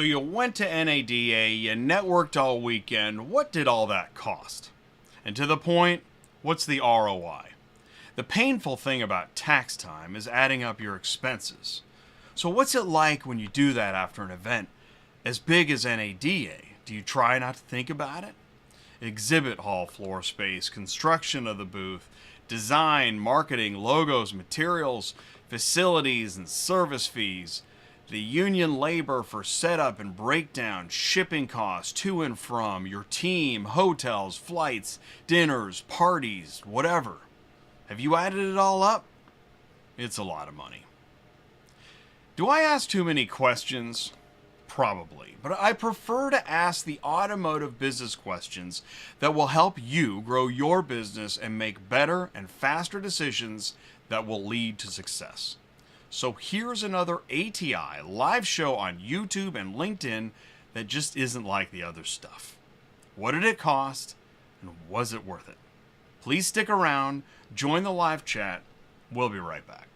you went to NADA, you networked all weekend. What did all that cost? And to the point, what's the ROI? The painful thing about tax time is adding up your expenses. So what's it like when you do that after an event as big as NADA? Do you try not to think about it? Exhibit hall floor space, construction of the booth, design, marketing, logos, materials, facilities and service fees, the union labor for setup and breakdown, shipping costs to and from, your team, hotels, flights, dinners, parties, whatever. Have you added it all up? It's a lot of money. Do I ask too many questions? Probably. But I prefer to ask the automotive business questions that will help you grow your business and make better and faster decisions that will lead to success. So here's another ATI live show on YouTube and LinkedIn that just isn't like the other stuff. What did it cost, and was it worth it? Please stick around, join the live chat. We'll be right back.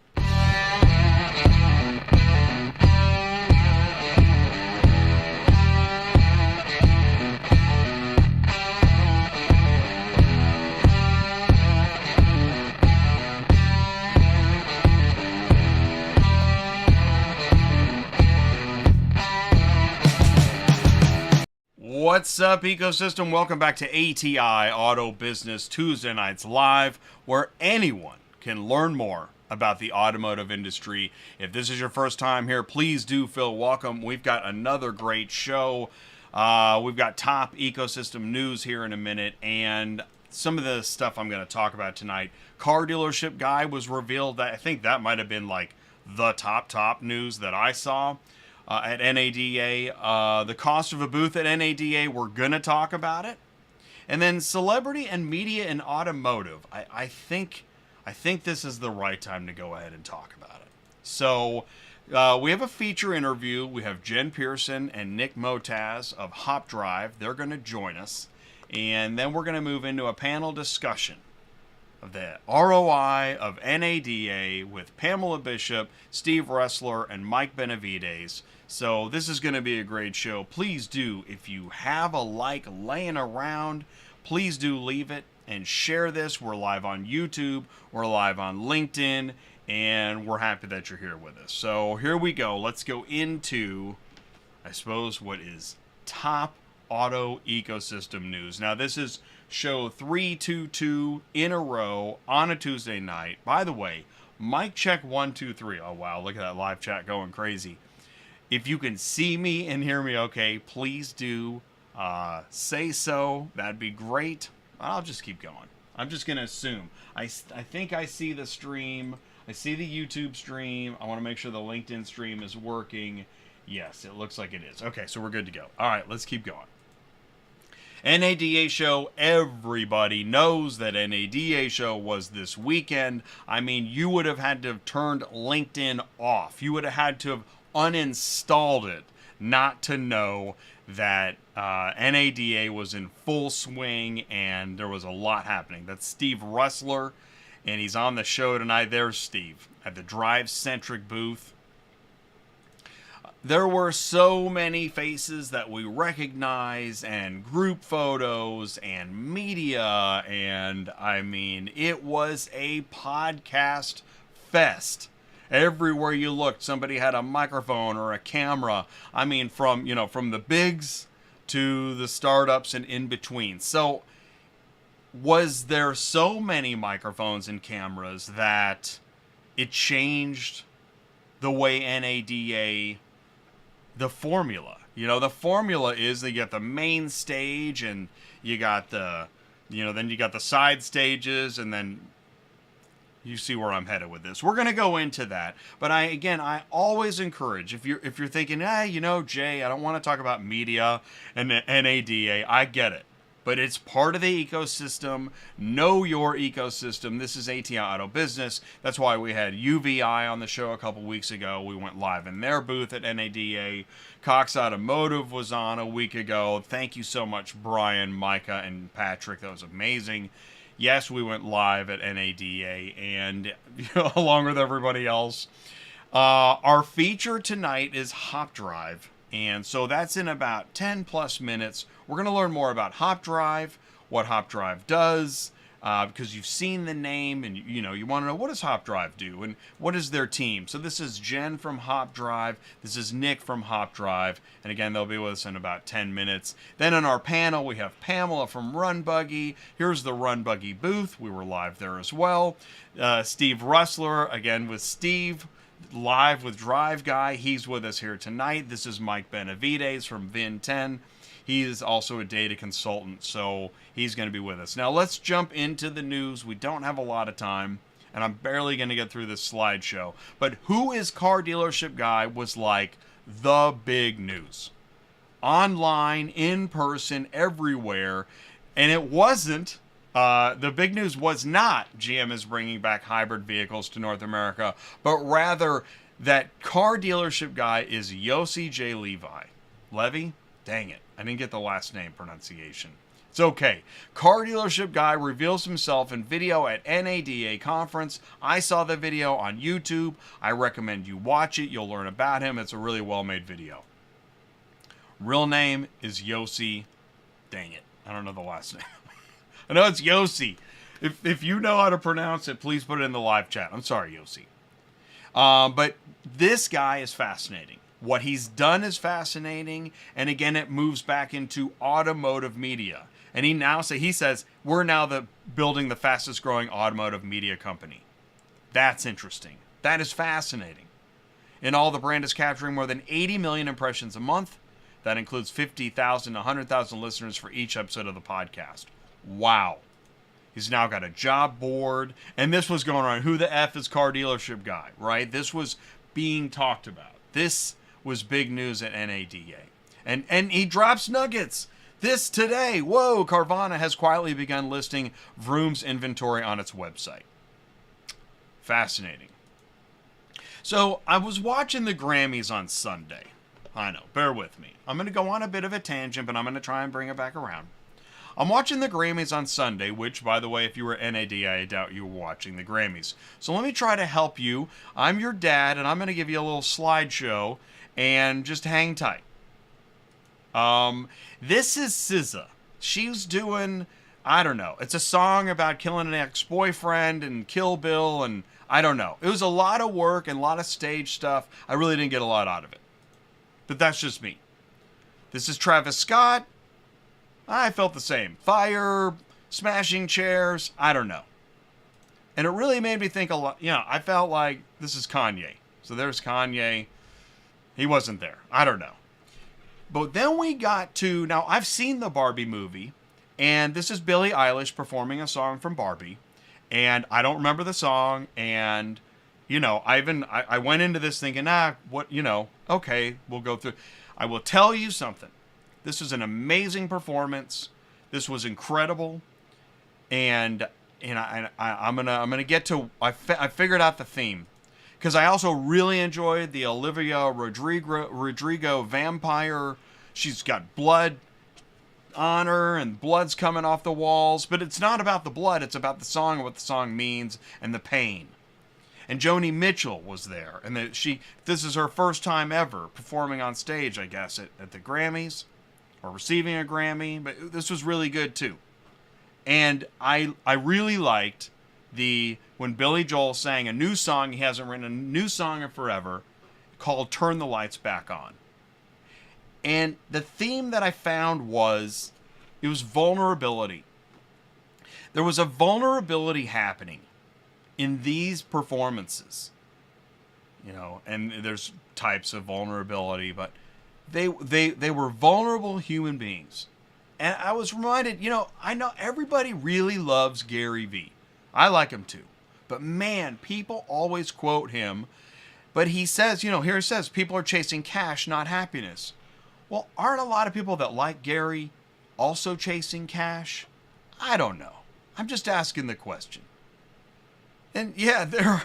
What's up, ecosystem? Welcome back to ATI Auto Business Tuesday Nights Live, where anyone can learn more about the automotive industry. If this is your first time here, please do feel welcome. We've got another great show. We've got top ecosystem news here in a minute, and some of the stuff I'm going to talk about tonight. Car dealership guy was revealed. That I think that might have been like the top news that I saw. At NADA, the cost of a booth at NADA, we're going to talk about it. And then celebrity and media in automotive. I think this is the right time to go ahead and talk about it. So we have a feature interview. We have Jen Pearson and Nick Mottas of HopDrive. They're going to join us. And then we're going to move into a panel discussion of the ROI of NADA with Pamela Bishop, Steve Roessler, and Mike Benavides. So this is going to be a great show. Please do, if you have a like laying around, please do leave it and share this. We're live on YouTube, we're live on LinkedIn, and we're happy that you're here with us. So here we go. Let's go into, I suppose, what is top auto ecosystem news. Now this is show 322 in a row on a Tuesday night. By the way, mic check 1 2 3. Oh wow, look at that live chat going crazy. If you can see me and hear me okay, please do say so. That'd be great. I'll just keep going. I'm just going to assume. I think I see the stream. I see the YouTube stream. I want to make sure the LinkedIn stream is working. Yes, it looks like it is. Okay, so we're good to go. All right, let's keep going. NADA show, everybody knows that NADA show was this weekend. I mean, you would have had to have turned LinkedIn off. You would have had to have uninstalled it not to know that NADA was in full swing and there was a lot happening. That's Steve Roessler, and he's on the show tonight. There's Steve at the DriveCentric booth. There were so many faces that we recognize, and group photos and media, and I mean, it was a podcast fest. Everywhere you looked, somebody had a microphone or a camera. I mean, from the bigs to the startups and in between. So was there so many microphones and cameras that it changed the way NADA, the formula? The formula is that you got the main stage and you got the, then you got the side stages, and then you see where I'm headed with this. We're going to go into that. But I always encourage, if you're thinking, Jay, I don't want to talk about media and NADA, I get it. But it's part of the ecosystem. Know your ecosystem. This is ATI Auto Business. That's why we had UVI on the show a couple weeks ago. We went live in their booth at NADA. Cox Automotive was on a week ago. Thank you so much, Brian, Micah, and Patrick. That was amazing. Yes, we went live at NADA, and along with everybody else. Our feature tonight is HopDrive And so that's in about 10 plus minutes. We're going to learn more about HopDrive, what HopDrive does, because you've seen the name and you want to know, what does HopDrive do and what is their team. So this is Jen from HopDrive. This is Nick from HopDrive. And again, they'll be with us in about 10 minutes. Then on our panel, we have Pamela from RunBuggy. Here's the RunBuggy booth. We were live there as well. Steve Roessler, again with Steve, live with Drive Guy. He's with us here tonight. This is Mike Benavides from Vin10. He is also a data consultant, so he's going to be with us. Now let's jump into the news. We don't have a lot of time, and I'm barely going to get through this slideshow. But Who is Car Dealership Guy was like the big news. Online, in person, everywhere. And it wasn't, the big news was not GM is bringing back hybrid vehicles to North America, but rather that Car Dealership Guy is Yossi J. Levi. Levy? Dang it. I didn't get the last name pronunciation. It's okay. Car Dealership Guy reveals himself in video at NADA conference. I saw the video on YouTube. I recommend you watch it. You'll learn about him. It's a really well-made video. Real name is Yossi. Dang it. I don't know the last name. I know it's Yossi. If you know how to pronounce it, please put it in the live chat. I'm sorry, Yossi. But this guy is fascinating. What he's done is fascinating, and again, it moves back into automotive media. And he says, we're now building the fastest growing automotive media company. That's interesting. That is fascinating. In all, the brand is capturing more than 80 million impressions a month. That includes 50,000 to 100,000 listeners for each episode of the podcast. Wow. He's now got a job board, and this was going on. Who the F is Car Dealership Guy, right? This was being talked about. This was big news at NADA. And he drops nuggets. This today. Whoa, Carvana has quietly begun listing Vroom's inventory on its website. Fascinating. So I was watching the Grammys on Sunday. I know, bear with me. I'm going to go on a bit of a tangent, but I'm going to try and bring it back around. I'm watching the Grammys on Sunday, which, by the way, if you were at NADA, I doubt you were watching the Grammys. So let me try to help you. I'm your dad, and I'm going to give you a little slideshow. And just hang tight. This is SZA. She's doing, I don't know. It's a song about killing an ex-boyfriend and Kill Bill, and I don't know. It was a lot of work and a lot of stage stuff. I really didn't get a lot out of it. But that's just me. This is Travis Scott. I felt the same. Fire, smashing chairs, I don't know. And it really made me think a lot. I felt like this is Kanye. So there's Kanye. He wasn't there. I don't know. But then we got to, now I've seen the Barbie movie, and this is Billie Eilish performing a song from Barbie, and I don't remember the song, and, I went into this thinking, okay, we'll go through. I will tell you something. This was an amazing performance. This was incredible, and I'm gonna get to, I figured out the theme. Because I also really enjoyed the Olivia Rodrigo vampire. She's got blood on her and blood's coming off the walls. But it's not about the blood. It's about the song and what the song means and the pain. And Joni Mitchell was there. And this is her first time ever performing on stage, I guess, at the Grammys. Or receiving a Grammy. But this was really good, too. And I really liked when Billy Joel sang a new song. He hasn't written a new song in forever, called Turn the Lights Back On. And the theme that I found was vulnerability. There was a vulnerability happening in these performances. And there's types of vulnerability, but they were vulnerable human beings. And I was reminded, I know everybody really loves Gary Vee. I like him too. But man, people always quote him. But he says, here it says, people are chasing cash, not happiness. Well, aren't a lot of people that like Gary also chasing cash? I don't know. I'm just asking the question. And yeah,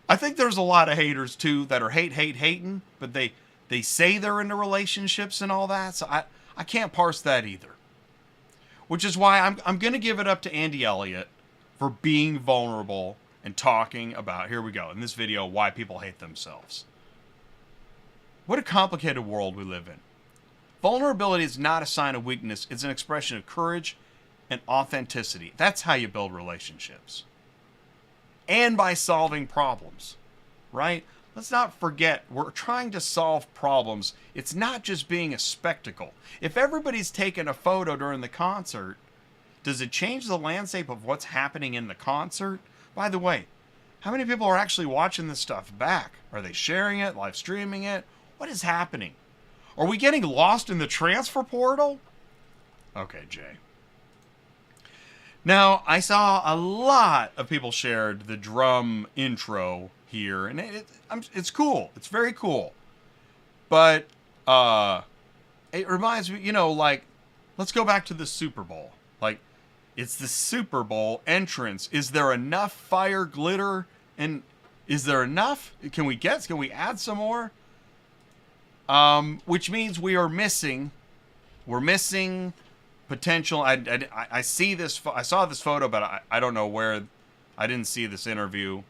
I think there's a lot of haters too that are hating, but they say they're into relationships and all that. So I can't parse that either. Which is why I'm going to give it up to Andy Elliott for being vulnerable and talking about, here we go, in this video, why people hate themselves. What a complicated world we live in. Vulnerability is not a sign of weakness. It's an expression of courage and authenticity. That's how you build relationships. And by solving problems, right? Let's not forget, we're trying to solve problems. It's not just being a spectacle. If everybody's taking a photo during the concert, does it change the landscape of what's happening in the concert? By the way, how many people are actually watching this stuff back? Are they sharing it, live streaming it? What is happening? Are we getting lost in the transfer portal? Okay, Jay. Now, I saw a lot of people shared the drum intro here, and it's cool. It's very cool. But it reminds me, like, let's go back to the Super Bowl. Like, it's the Super Bowl entrance. Is there enough fire, glitter, and is there enough? Can we add some more? Which means we're missing potential. I see this. I saw this photo, but I don't know where. I didn't see this interview.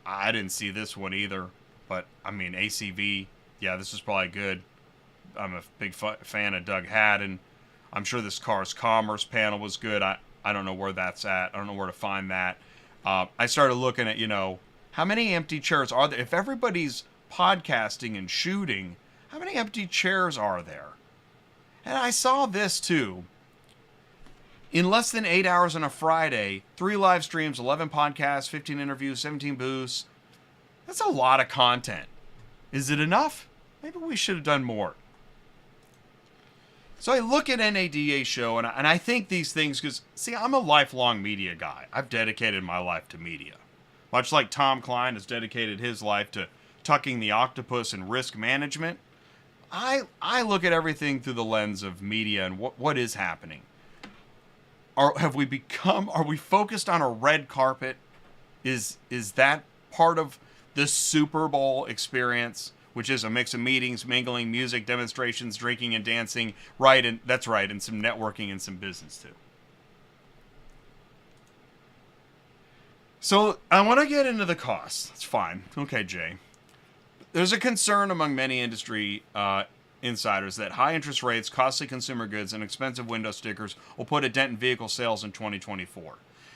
I didn't see this one either. But I mean, ACV. Yeah, this is probably good. I'm a big fan of Doug Haddon. I'm sure this Cars Commerce panel was good. I don't know where that's at. I don't know where to find that. I started looking at, how many empty chairs are there? If everybody's podcasting and shooting, how many empty chairs are there? And I saw this too. In less than 8 hours on a Friday, 3 live streams, 11 podcasts, 15 interviews, 17 booths. That's a lot of content. Is it enough? Maybe we should have done more. So I look at NADA show, and I think these things, because, see, I'm a lifelong media guy. I've dedicated my life to media. Much like Tom Klein has dedicated his life to tucking the octopus and risk management, I look at everything through the lens of media and what is happening. Are we focused on a red carpet? Is that part of the Super Bowl experience, which is a mix of meetings, mingling, music, demonstrations, drinking, and dancing? Right, and that's right, and some networking and some business too. So I want to get into the costs. That's fine. Okay, Jay. There's a concern among many industry insiders that high interest rates, costly consumer goods, and expensive window stickers will put a dent in vehicle sales in 2024.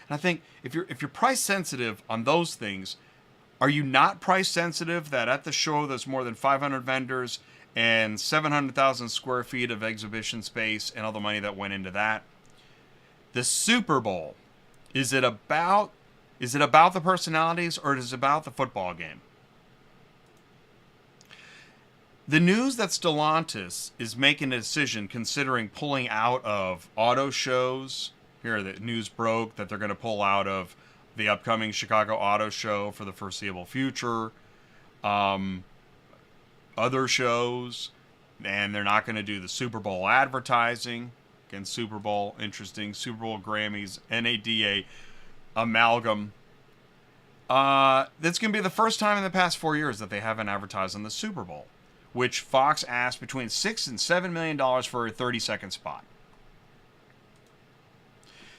And I think if you're price sensitive on those things, are you not price sensitive that at the show there's more than 500 vendors and 700,000 square feet of exhibition space and all the money that went into that? The Super Bowl, is it about the personalities, or is it about the football game? The news that Stellantis is making a decision considering pulling out of auto shows. Here, the news broke that they're going to pull out of the upcoming Chicago Auto Show for the foreseeable future. Other shows, and they're not going to do the Super Bowl advertising. Again, Super Bowl, interesting. Super Bowl, Grammys, NADA, amalgam. That's going to be the first time in the past 4 years that they haven't advertised on the Super Bowl, which Fox asked between $6 and $7 million for a 30-second spot.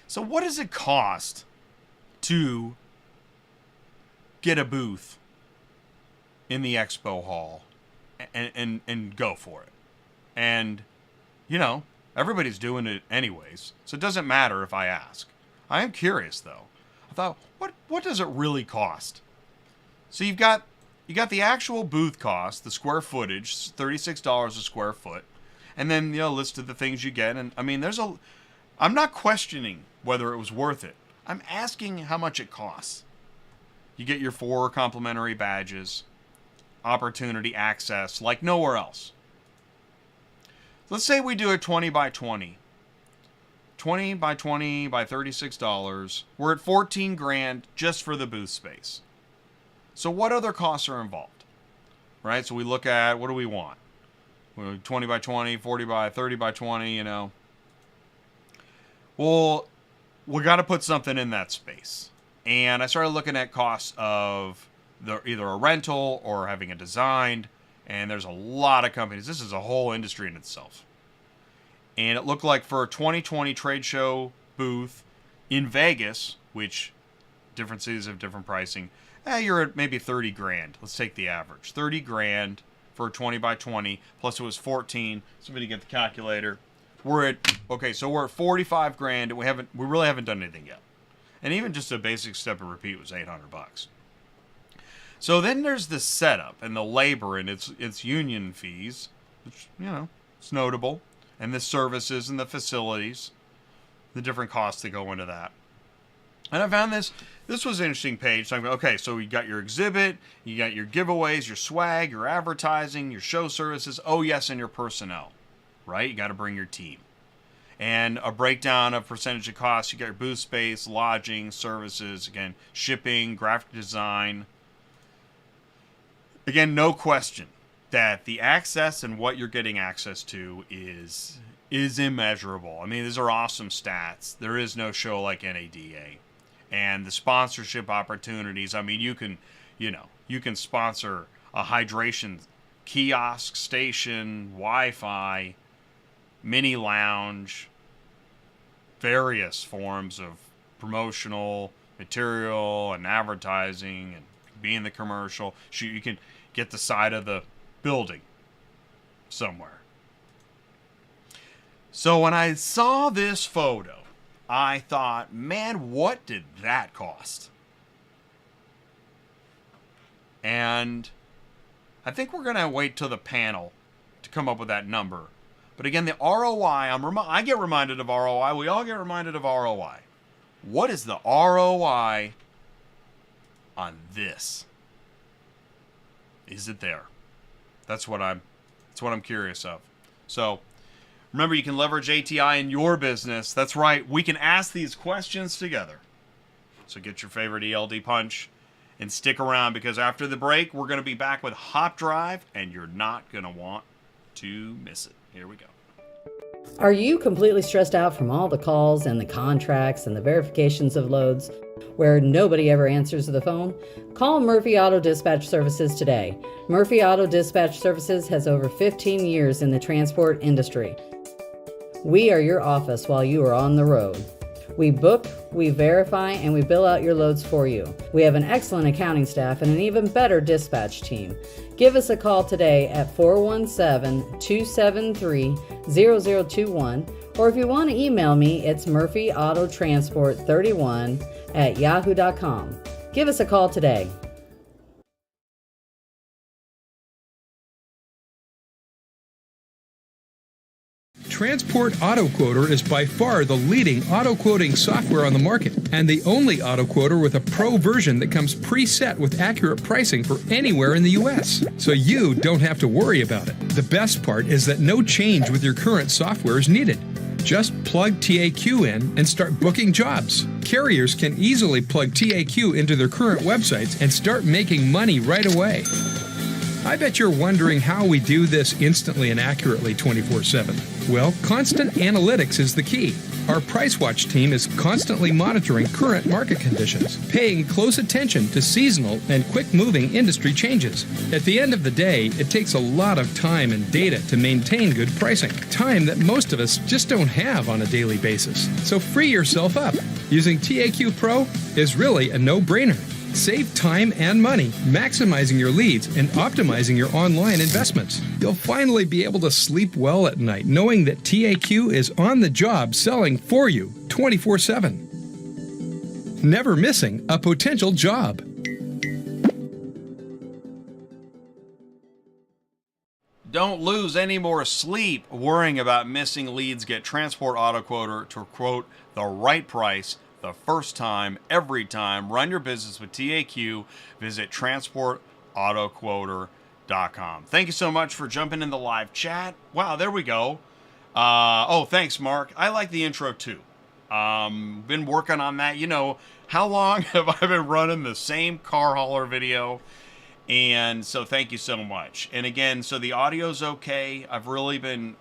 So what does it cost to get a booth in the Expo Hall and go for it? And, everybody's doing it anyways, so it doesn't matter if I ask. I am curious, though. I thought, what does it really cost? So you've got the actual booth cost, the square footage, $36 a square foot, and then a list of the things you get. And I mean, I'm not questioning whether it was worth it. I'm asking how much it costs. You get your 4 complimentary badges, opportunity access like nowhere else. Let's say we do a 20 by 20. 20 by 20 by $36. We're at $14,000 just for the booth space. So what other costs are involved? Right? So we look at, what do we want? 20 by 20, 40 by 30 by 20, Well, we got to put something in that space. And I started looking at costs of either a rental or having it designed. And there's a lot of companies. This is a whole industry in itself. And it looked like for a 2020 trade show booth in Vegas, which different cities have different pricing, you're at maybe $30,000. Let's take the average. $30,000 for a 20 by 20, plus it was 14. Somebody get the calculator. We're at, okay, so we're at 45 grand, and we really haven't done anything yet. And even just a basic step and repeat was $800. So then there's the setup and the labor and its union fees, which, you know, it's notable, and the services and the facilities, the different costs that go into that. And I found this was an interesting page. So I'm going, okay, so you got your exhibit, you got your giveaways, your swag, your advertising, your show services, oh yes, and your personnel, right? You got to bring your team. And a breakdown of percentage of costs. You got your booth space, lodging, services, again, shipping, graphic design. Again, no question that the access and what you're getting access to is immeasurable. I mean, these are awesome stats. There is no show like NADA. And the sponsorship opportunities, I mean, you can sponsor a hydration kiosk, station, Wi-Fi, mini lounge, various forms of promotional material and advertising, and be in the commercial. You can get the side of the building somewhere. So when I saw this photo, I thought, man, what did that cost? And I think we're going to wait till the panel to come up with that number. But again, the ROI, I get reminded of ROI. We all get reminded of ROI. What is the ROI on this? Is it there? That's what I'm curious of. So remember, you can leverage ATI in your business. That's right. We can ask these questions together. So get your favorite ELD punch and stick around, because after the break, we're going to be back with HopDrive, and you're not going to want to miss it. Here we go. Are you completely stressed out from all the calls and the contracts and the verifications of loads where nobody ever answers the phone? Call Murphy Auto Dispatch Services today. Murphy Auto Dispatch Services has over 15 years in the transport industry. We are your office while you are on the road. We book, we verify, and we bill out your loads for you. We have an excellent accounting staff and an even better dispatch team. Give us a call today at 417-273-0021, or if you want to email me, it's murphyautotransport31@yahoo.com. Give us a call today. Transport Auto Quoter is by far the leading auto quoting software on the market, and the only auto quoter with a pro version that comes preset with accurate pricing for anywhere in the U.S. So you don't have to worry about it. The best part is that no change with your current software is needed. Just plug TAQ in and start booking jobs. Carriers can easily plug TAQ into their current websites and start making money right away. I bet you're wondering how we do this instantly and accurately 24/7. Well, constant analytics is the key. Our Price Watch team is constantly monitoring current market conditions, paying close attention to seasonal and quick-moving industry changes. At the end of the day, it takes a lot of time and data to maintain good pricing, time that most of us just don't have on a daily basis. So free yourself up. Using TAQ Pro is really a no-brainer. Save time and money, maximizing your leads and optimizing your online investments. You'll finally be able to sleep well at night knowing that TAQ is on the job selling for you 24/7. Never missing a potential job. Don't lose any more sleep worrying about missing leads. Get Transport Auto Quoter to quote the right price the first time, every time. Run your business with TAQ. Visit transportautoquoter.com. Thank you so much for jumping in the live chat. Wow, there we go. Thanks, Mark. I like the intro too. Been working on that. You know, how long have I been running the same car hauler video? And so thank you so much. And again, so the audio's okay. I've been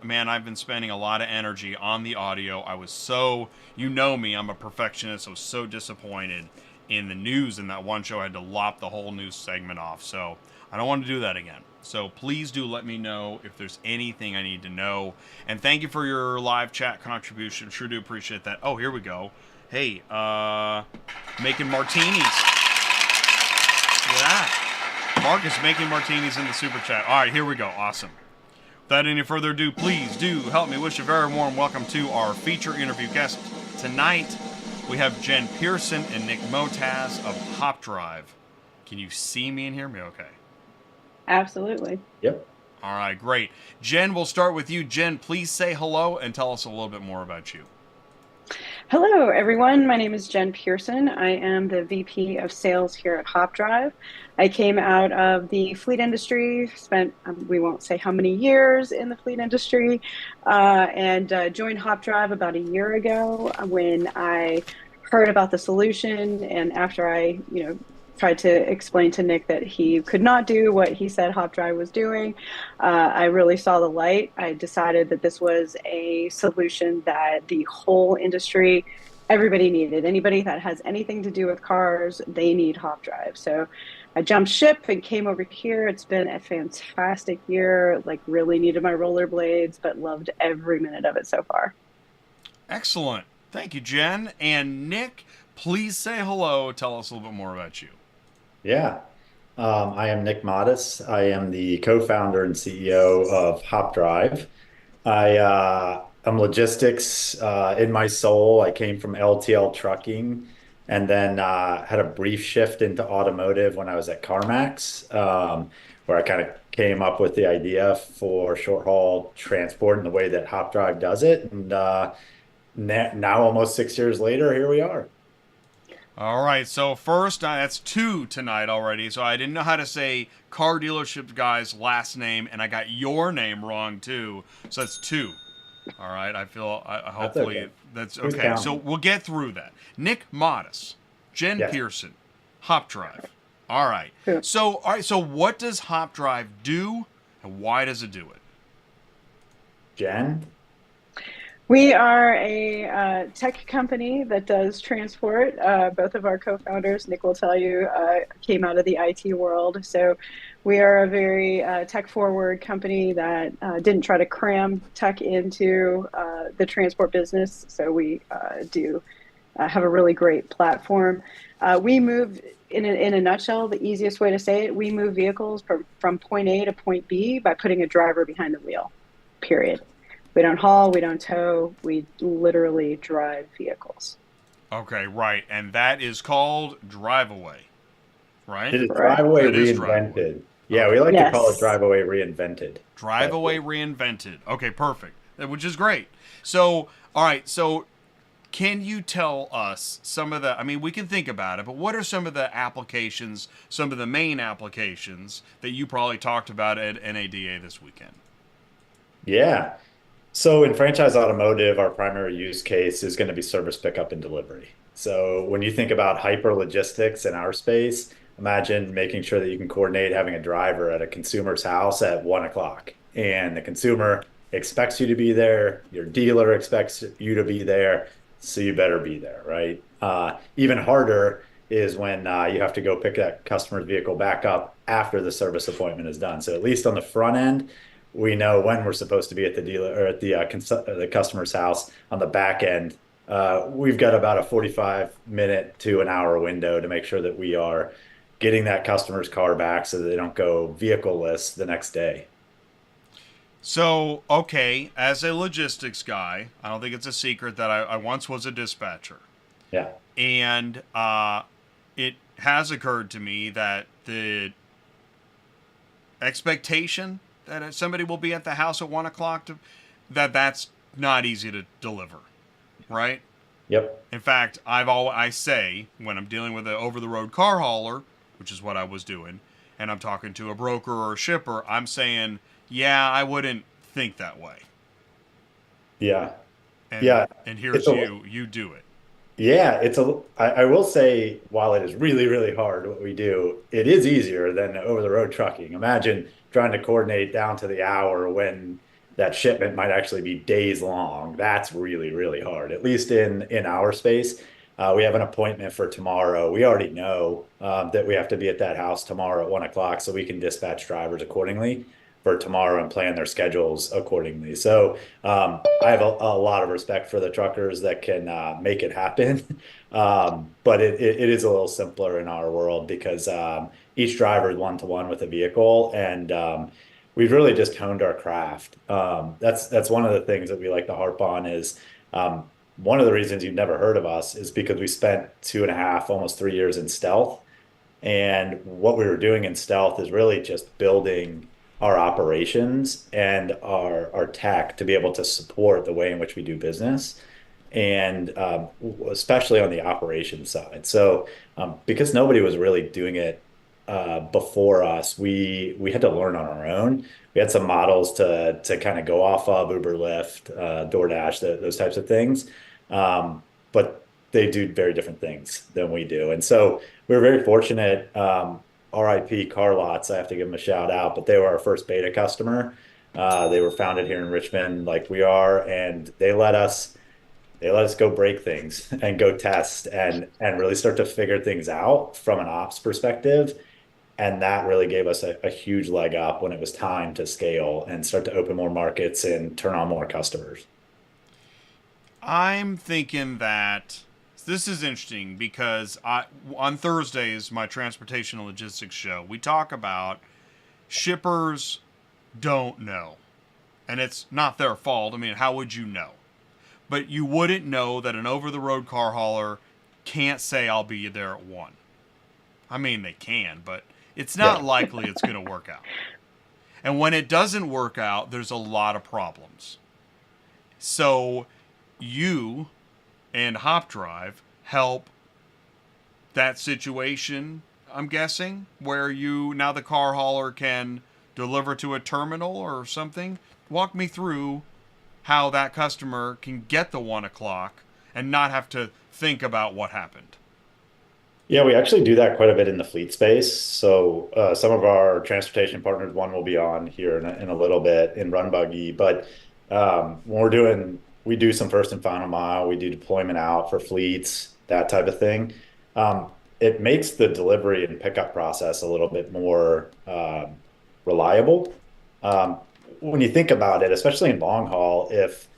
spending a lot of energy on the audio. I was you know me, I'm a perfectionist. I was so disappointed in the news in that one show. I had to lop the whole news segment off. So I don't want to do that again. So please do let me know if there's anything I need to know. And thank you for your live chat contribution. Sure do appreciate that. Oh, here we go. Hey, making martinis. Look at that. Marcus making martinis in the super chat. All right, here we go. Awesome. Without any further ado, please do help me wish a very warm welcome to our feature interview guest tonight. We have Jen Pearson and Nick Mottas of HopDrive. Can you see me and hear me okay? Absolutely. Yep. All right, great. Jen, we'll start with you. Jen, please say hello and tell us a little bit more about you. Hello, everyone. My name is Jen Pearson. I am the VP of Sales here at HopDrive. I came out of the fleet industry, spent, we won't say how many years in the fleet industry, and joined HopDrive about a year ago when I heard about the solution. And after I, tried to explain to Nick that he could not do what he said HopDrive was doing, I really saw the light. I decided that this was a solution that the whole industry, everybody needed. Anybody that has anything to do with cars, they need HopDrive. So I jumped ship and came over here. It's been a fantastic year, really needed my rollerblades, but loved every minute of it so far. Excellent. Thank you, Jen. And Nick, please say hello. Tell us a little bit more about you. Yeah. I am Nick Mottas. I am the co-founder and CEO of HopDrive. I am logistics in my soul. I came from LTL trucking and then had a brief shift into automotive when I was at CarMax, where I kind of came up with the idea for short haul transport and the way that HopDrive does it. And now, almost 6 years later, here we are. All right, so first, that's two tonight already, so I didn't know how to say car dealership guy's last name, and I got your name wrong, too, so that's two. All right, hopefully that's okay. So we'll get through that. Nick Mottas, Jen Pearson, HopDrive. All right. Sure. So what does HopDrive do, and why does it do it? Jen? We are a tech company that does transport. Both of our co-founders, Nick will tell you, came out of the IT world. So we are a very tech-forward company that didn't try to cram tech into the transport business. So we do have a really great platform. We move, in a nutshell, the easiest way to say it, we move vehicles from point A to point B by putting a driver behind the wheel, period. We don't haul, we don't tow, we literally drive vehicles. Okay, right. And that is called Driveaway, right? It is Driveaway Reinvented. Driveaway. Yeah, we like to call it Driveaway Reinvented. Driveaway Reinvented. Okay, perfect. Which is great. So, all right, so can you tell us some of we can think about it, but what are some of the applications, some of the main applications that you probably talked about at NADA this weekend? Yeah. So in franchise automotive, our primary use case is going to be service pickup and delivery. So when you think about hyper logistics in our space, imagine making sure that you can coordinate having a driver at a consumer's house at 1 o'clock. And the consumer expects you to be there, your dealer expects you to be there, so you better be there, right? Even harder is when you have to go pick that customer's vehicle back up after the service appointment is done. So at least on the front end, we know when we're supposed to be at the dealer or at the customer's house. On the back end, we've got about a 45-minute to an hour window to make sure that we are getting that customer's car back so that they don't go vehicle-less the next day. So, okay, as a logistics guy, I don't think it's a secret that I once was a dispatcher. Yeah. And it has occurred to me that the expectation that somebody will be at the house at 1 o'clock, that's not easy to deliver, right? Yep. In fact, I say when I'm dealing with an over-the-road car hauler, which is what I was doing, and I'm talking to a broker or a shipper, I'm saying, yeah, I wouldn't think that way. Yeah. And here's you do it. Yeah, I will say, while it is really, really hard what we do, it is easier than over-the-road trucking. Imagine trying to coordinate down to the hour when that shipment might actually be days long. That's really, really hard, at least in our space. We have an appointment for tomorrow. We already know that we have to be at that house tomorrow at 1 o'clock, so we can dispatch drivers accordingly for tomorrow and plan their schedules accordingly. So I have a lot of respect for the truckers that can make it happen. But it is a little simpler in our world because each driver is one-to-one with a vehicle, and we've really just honed our craft. That's one of the things that we like to harp on is one of the reasons you've never heard of us is because we spent 2.5, almost 3 years in stealth. And what we were doing in stealth is really just building our operations and our tech to be able to support the way in which we do business, and especially on the operations side. So because nobody was really doing it before us, we had to learn on our own. We had some models to kind of go off of: Uber, Lyft, DoorDash, those types of things. But they do very different things than we do. And so we were very fortunate. RIP Car Lots, I have to give them a shout out, but they were our first beta customer. They were founded here in Richmond, like we are, and they let us go break things and go test and really start to figure things out from an ops perspective. And that really gave us a huge leg up when it was time to scale and start to open more markets and turn on more customers. I'm thinking that this is interesting because on Thursdays, my transportation and logistics show, we talk about shippers don't know. And it's not their fault. I mean, how would you know? But you wouldn't know that an over-the-road car hauler can't say, I'll be there at 1. I mean, they can, but it's not likely it's going to work out. And when it doesn't work out, there's a lot of problems. So you and HopDrive help that situation, I'm guessing, where now the car hauler can deliver to a terminal or something. Walk me through how that customer can get the 1 o'clock and not have to think about what happened. Yeah, we actually do that quite a bit in the fleet space. So some of our transportation partners, one will be on here in a little bit in RunBuggy, but when we do some first and final mile, we do deployment out for fleets, that type of thing. It makes the delivery and pickup process a little bit more reliable. When you think about it, especially in long haul, if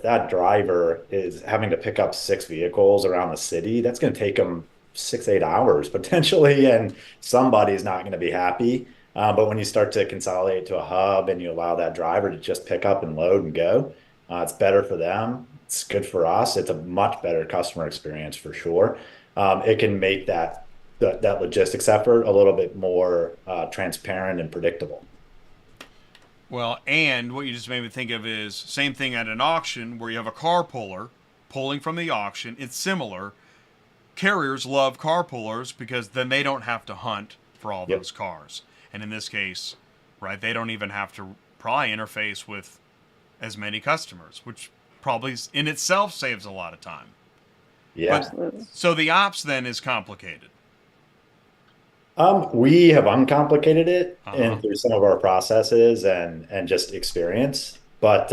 that driver is having to pick up 6 vehicles around the city, that's going to take them 6-8 hours potentially, and somebody's not going to be happy. But when you start to consolidate to a hub and you allow that driver to just pick up and load and go, it's better for them. It's good for us. It's a much better customer experience for sure. It can make that logistics effort a little bit more transparent and predictable. Well, and what you just made me think of is same thing at an auction where you have a car puller pulling from the auction. It's similar. Carriers love car pullers because then they don't have to hunt for all those cars. And in this case, right, they don't even have to probably interface with as many customers, which probably in itself saves a lot of time. Yeah. So the ops then is complicated. We have uncomplicated it through some of our processes and just experience. But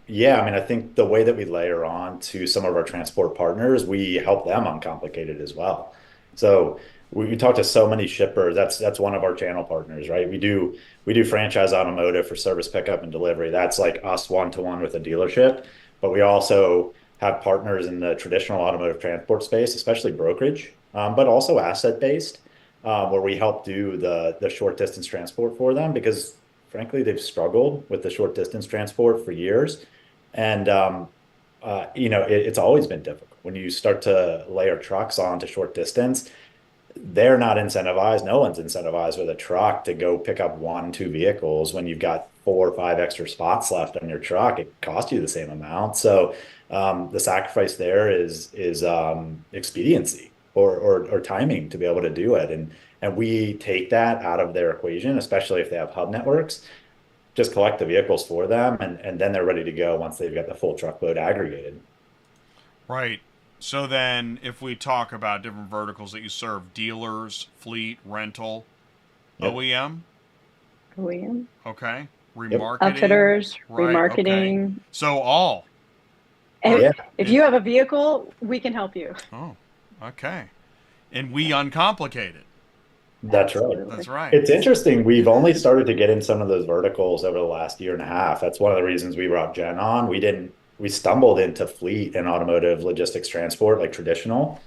yeah, I mean, I think the way that we layer on to some of our transport partners, we help them uncomplicate it as well. So we talk to so many shippers. That's one of our channel partners, right? We do franchise automotive for service pickup and delivery. That's like us one-to-one with a dealership. But we also have partners in the traditional automotive transport space, especially brokerage, but also asset-based, where we help do the short distance transport for them because frankly, they've struggled with the short distance transport for years. And, it's always been difficult when you start to layer trucks onto short distance. They're not incentivized. No one's incentivized with a truck to go pick up 1-2 vehicles when you've got 4 or 5 extra spots left on your truck. It costs you the same amount. So the sacrifice there is expediency or timing to be able to do it. And we take that out of their equation, especially if they have hub networks, just collect the vehicles for them, and then they're ready to go once they've got the full truckload aggregated. Right. So then if we talk about different verticals that you serve, dealers, fleet, rental, OEM? OEM. Okay. Remarketing. Yep. Outfitters, right. remarketing. Okay. So all. If you have a vehicle, we can help you. Oh, okay. And we uncomplicate it. That's right. That's right. It's interesting. We've only started to get in some of those verticals over the last 1.5 years. That's one of the reasons we brought Jen on. We didn't we stumbled into fleet and automotive logistics transport, like traditional.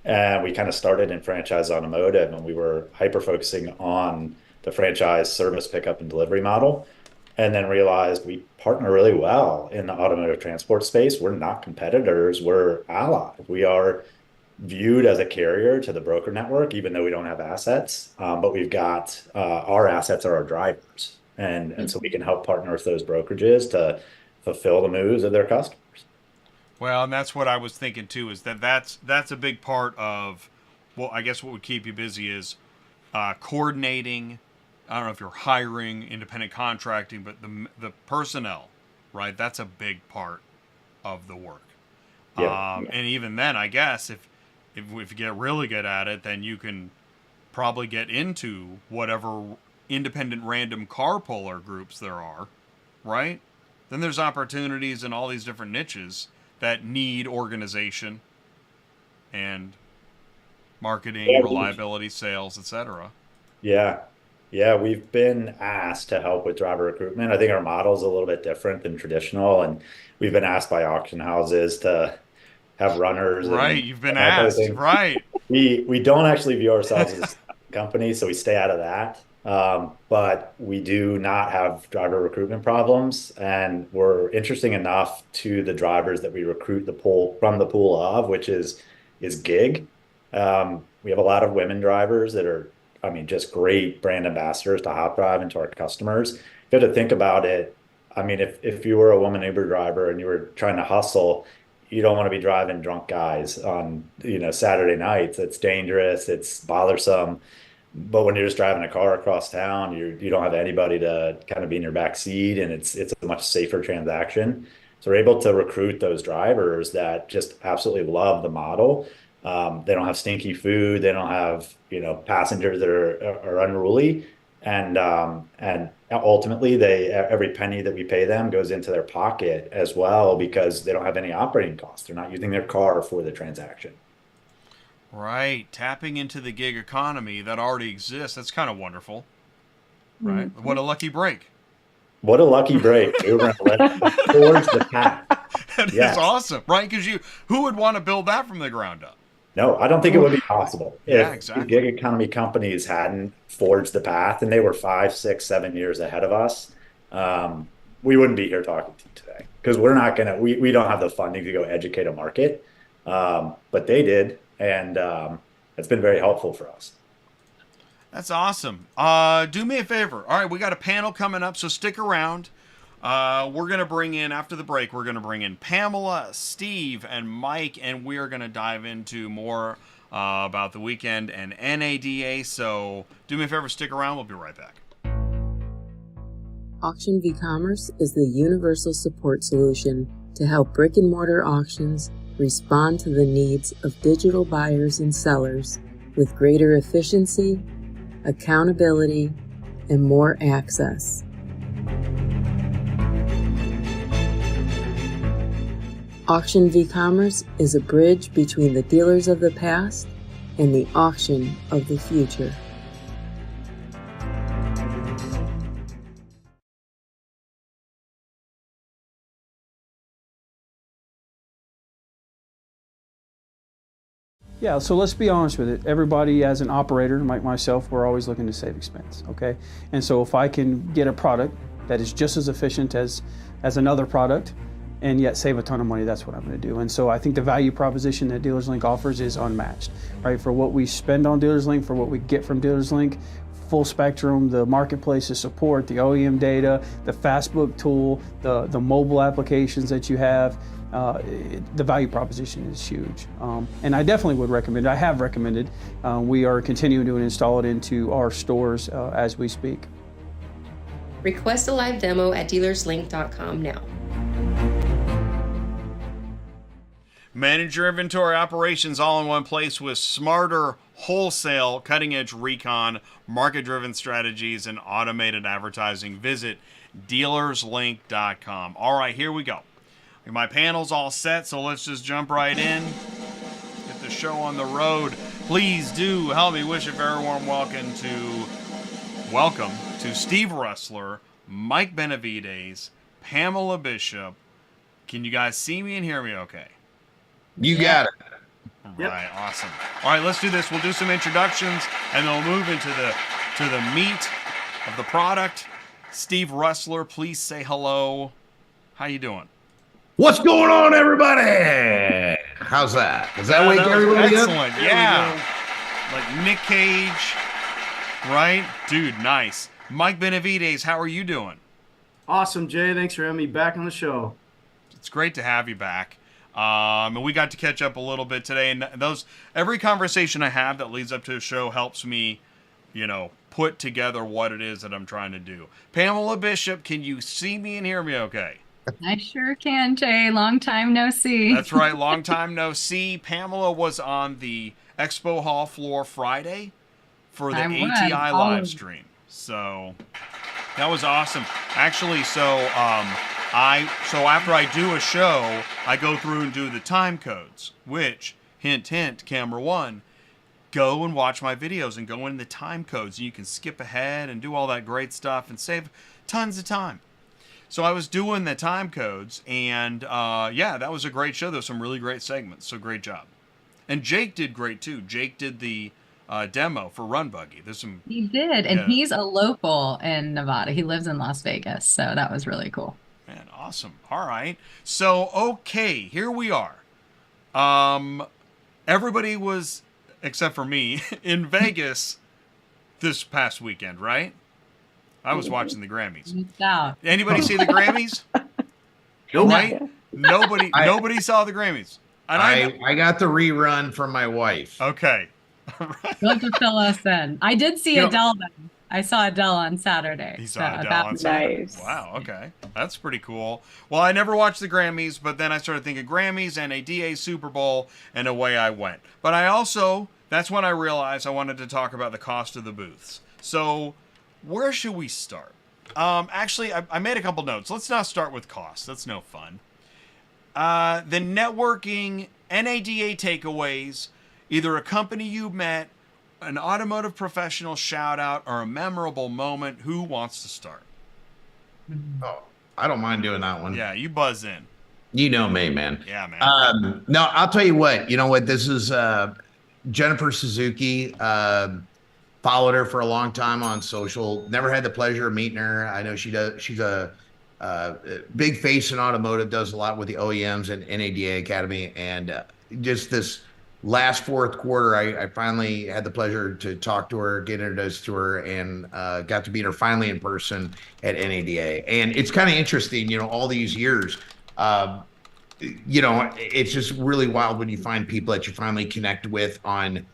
And we kind of started in franchise automotive, and we were hyper focusing on the franchise service pickup and delivery model. And then realized we partner really well in the automotive transport space. We're not competitors, we're allies. We are viewed as a carrier to the broker network, even though we don't have assets. But we've got our assets are our drivers. And so we can help partner with those brokerages to fulfill the moves of their customers. Well, and that's what I was thinking too. Is that's a big part of, well, I guess what would keep you busy is coordinating. I don't know if you're hiring, independent contracting, but the personnel, right? That's a big part of the work. Yeah. And even then, I guess if you get really good at it, then you can probably get into whatever independent random car puller groups there are, right? Then there's opportunities in all these different niches that need organization and marketing, reliability, sales, etc. Yeah. Yeah, we've been asked to help with driver recruitment. I think our model is a little bit different than traditional, and we've been asked by auction houses to have runners. Right, you've been asked, right. We don't actually view ourselves as a company, so we stay out of that. But we do not have driver recruitment problems, and we're interesting enough to the drivers that we recruit from the pool of, which is gig. We have a lot of women drivers that are, I mean, just great brand ambassadors to HopDrive and to our customers. You have to think about it. I mean, if you were a woman Uber driver and you were trying to hustle, you don't want to be driving drunk guys on, Saturday nights. It's dangerous. It's bothersome. But when you're just driving a car across town, you don't have anybody to kind of be in your back seat, and it's a much safer transaction. So we're able to recruit those drivers that just absolutely love the model. They don't have stinky food. They don't have, passengers that are unruly. And ultimately every penny that we pay them goes into their pocket as well, because they don't have any operating costs. They're not using their car for the transaction. Right. Tapping into the gig economy that already exists. That's kind of wonderful. Right. Mm-hmm. What a lucky break. What a lucky break. We were towards the path. That is awesome. Right. Because who would want to build that from the ground up? No, I don't think it would be possible. Yeah, if exactly. Gig economy companies hadn't forged the path, and they were 5, 6, 7 years ahead of us, we wouldn't be here talking to you today, because we're not going to, we don't have the funding to go educate a market. But they did. And it's been very helpful for us. That's awesome. Do me a favor. All right, we got a panel coming up, so stick around. We're going to bring in, after the break, we're going to bring in Pamela, Steve, and Mike, and we are going to dive into more about the weekend and NADA. So do me a favor, stick around. We'll be right back. AuctionVCommerce is the universal support solution to help brick-and-mortar auctions respond to the needs of digital buyers and sellers with greater efficiency, accountability, and more access. AuctionVCommerce is a bridge between the dealers of the past and the auction of the future. Yeah, so let's be honest with it. Everybody, as an operator, like myself, we're always looking to save expense, okay? And so if I can get a product that is just as efficient as another product and yet save a ton of money, that's what I'm going to do. And so I think the value proposition that Dealerslink offers is unmatched, right? For what we spend on Dealerslink, for what we get from Dealerslink, full spectrum, the marketplace's support, the OEM data, the Fastbook tool, the mobile applications that you have, the value proposition is huge. And I definitely would recommend it. I have recommended. We are continuing to install it into our stores as we speak. Request a live demo at dealerslink.com now. Manage your inventory operations all in one place with smarter wholesale, cutting-edge recon, market-driven strategies, and automated advertising. Visit dealerslink.com. All right, here we go. My panel's all set, so let's just jump right in. Get the show on the road. Please do help me wish a very warm welcome to Steve Roessler, Mike Benavides, Pamela Bishop, Can you guys see me and hear me okay? You got it. Right, awesome. All right, let's do this. We'll do some introductions, and then we'll move into the meat of the product. Steve Roessler, please say hello. How you doing? What's going on, everybody? How's that? Does that wake everybody up? Excellent, yeah. Like Nick Cage, right? Dude, nice. Mike Benavides, how are you doing? Awesome, Jay. Thanks for having me back on the show. It's great to have you back. And we got to catch up a little bit today. And every conversation I have that leads up to a show helps me, put together what it is that I'm trying to do. Pamela Bishop, can you see me and hear me okay? I sure can, Jay. Long time no see. That's right. Long time no see. Pamela was on the Expo Hall floor Friday for the ATI live stream. So that was awesome. Actually, so after I do a show, I go through and do the time codes, which, hint, hint, camera one, go and watch my videos and go in the time codes, and you can skip ahead and do all that great stuff and save tons of time. So I was doing the time codes, and that was a great show. There were some really great segments, so great job. And Jake did great, too. Jake did the demo for RunBuggy. He did, and he's a local in Nevada. He lives in Las Vegas, so that was really cool. Man, awesome. All right. So, okay, here we are. Everybody was, except for me, in Vegas this past weekend, right? I was watching the Grammys. Anybody see the Grammys? Right? Nobody saw the Grammys. And I got the rerun from my wife. Okay. You'll have to fill us in. I did see Adele then. I saw Adele on Saturday. He saw Adele on Saturday. Nice. Wow, okay. That's pretty cool. Well, I never watched the Grammys, but then I started thinking Grammys, NADA, Superbowl, and away I went. But that's when I realized I wanted to talk about the cost of the booths. So, where should we start? Actually, I made a couple notes. Let's not start with cost. That's no fun. The networking, NADA takeaways, either a company you met, an automotive professional shout out, or a memorable moment. Who wants to start? Oh, I don't mind doing that one. Yeah, you buzz in. You know me, man. Yeah, man. No, I'll tell you what. You know what? This is Jennifer Suzuki. Followed her for a long time on social. Never had the pleasure of meeting her. I know she does. She's a big face in automotive. Does a lot with the OEMs and NADA Academy. And just this last fourth quarter, I finally had the pleasure to talk to her, get introduced to her, and got to meet her finally in person at NADA. And it's kind of interesting, all these years. It's just really wild when you find people that you finally connect with on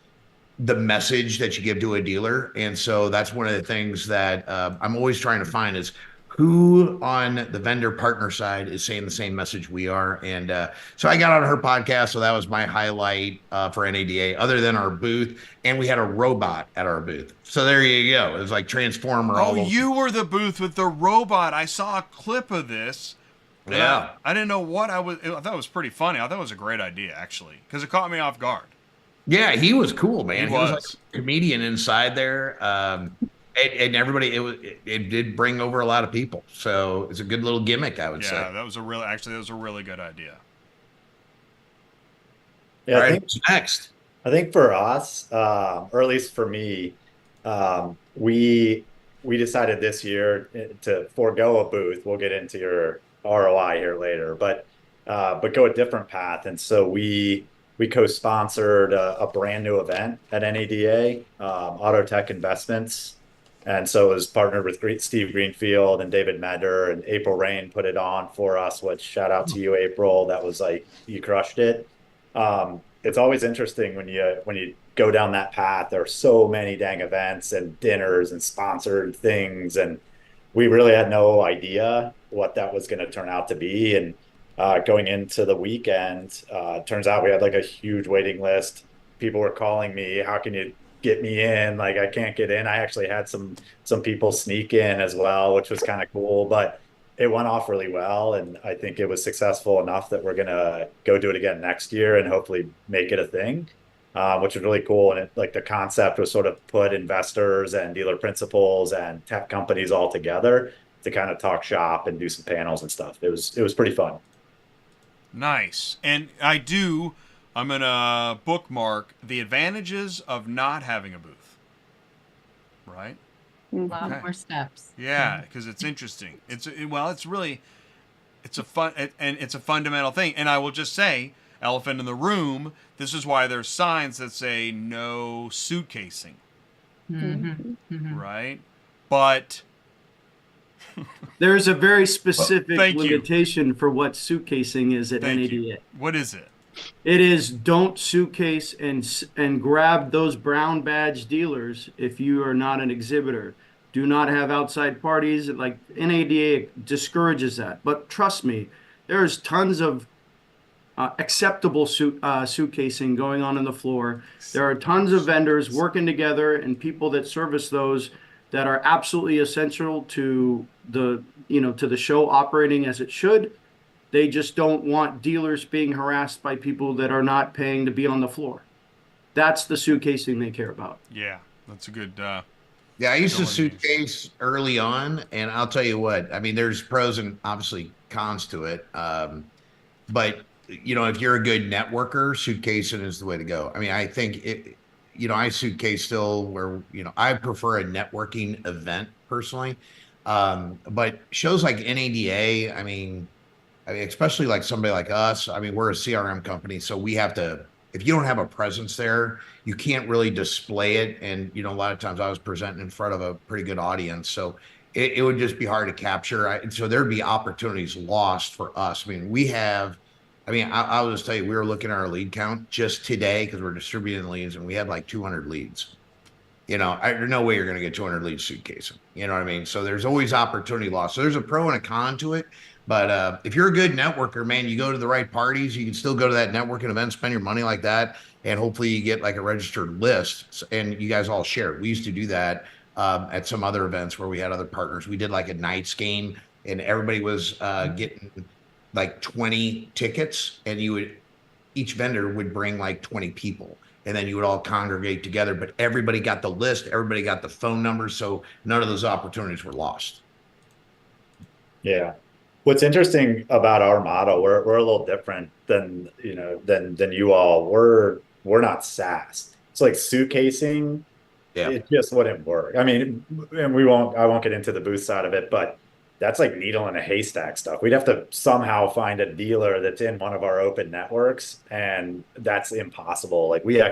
the message that you give to a dealer. And so that's one of the things that I'm always trying to find is who on the vendor partner side is saying the same message we are. And so I got on her podcast. So that was my highlight for NADA, other than our booth. And we had a robot at our booth. So there you go. It was like Transformer. Oh, you were the booth with the robot. I saw a clip of this. Yeah. I didn't know what I thought it was pretty funny. I thought it was a great idea, actually, because it caught me off guard. Yeah, he was cool, man. He was like a comedian inside there. And everybody, it did bring over a lot of people. So it's a good little gimmick, I would say. Yeah, that was a really good idea. Yeah, All right, what's next? I think for us, or at least for me, we decided this year to forego a booth. We'll get into your ROI here later, but go a different path. And so we co-sponsored a brand new event at NADA, Auto Tech Investments. And so it was partnered with Steve Greenfield and David Medder, and April Rain put it on for us, which shout out to you, April. That was like, you crushed it. It's always interesting when you go down that path. There are so many dang events and dinners and sponsored things. And we really had no idea what that was going to turn out to be. And going into the weekend, turns out we had like a huge waiting list. People were calling me, how can you get me in? Like, I can't get in. I actually had some people sneak in as well, which was kind of cool, but it went off really well. And I think it was successful enough that we're going to go do it again next year and hopefully make it a thing, which was really cool. And the concept was sort of put investors and dealer principals and tech companies all together to kind of talk shop and do some panels and stuff. It was pretty fun. Nice. And I'm going to bookmark the advantages of not having a booth. Right? A lot more steps. Yeah, because it's interesting. It's a fundamental thing. And I will just say, elephant in the room, this is why there's signs that say no suitcasing. Mm-hmm. Mm-hmm. Right? But there's a very specific limitation for what suitcasing is at NADA. What is it? It is don't suitcase and grab those brown badge dealers if you are not an exhibitor. Do not have outside parties. Like NADA discourages that. But trust me, there's tons of acceptable suitcasing going on the floor. There are tons of vendors working together and people that service those that are absolutely essential to the show operating as it should. They just don't want dealers being harassed by people that are not paying to be on the floor. That's the suitcasing they care about. Yeah, that's a good. Yeah, I used to suitcase early on, and I'll tell you what. I mean, there's pros and obviously cons to it. But if you're a good networker, suitcasing is the way to go. I mean, I think I suitcase still where I prefer a networking event personally. But shows like NADA, I mean, especially like somebody like us, I mean, we're a CRM company, so we have to, if you don't have a presence there, you can't really display it. And, a lot of times I was presenting in front of a pretty good audience, so it would just be hard to capture. So there'd be opportunities lost for us. I mean, I'll just tell you, we were looking at our lead count just today because we're distributing leads, and we had like 200 leads. There's no way you're going to get 200 leads suitcasing. You know what I mean? So there's always opportunity loss. So there's a pro and a con to it. But if you're a good networker, man, you go to the right parties, you can still go to that networking event, spend your money like that, and hopefully you get like a registered list and you guys all share it. We used to do that at some other events where we had other partners. We did like a Knights game, and everybody was getting like 20 tickets, and each vendor would bring like 20 people, and then you would all congregate together, but everybody got the list, everybody got the phone numbers, so none of those opportunities were lost. Yeah. What's interesting about our model, we're a little different than you all. We're not SaaS. It's like suitcasing. Yeah. It just wouldn't work. I mean, and I won't get into the booth side of it, but that's like needle in a haystack stuff. We'd have to somehow find a dealer that's in one of our open networks, and that's impossible. Like we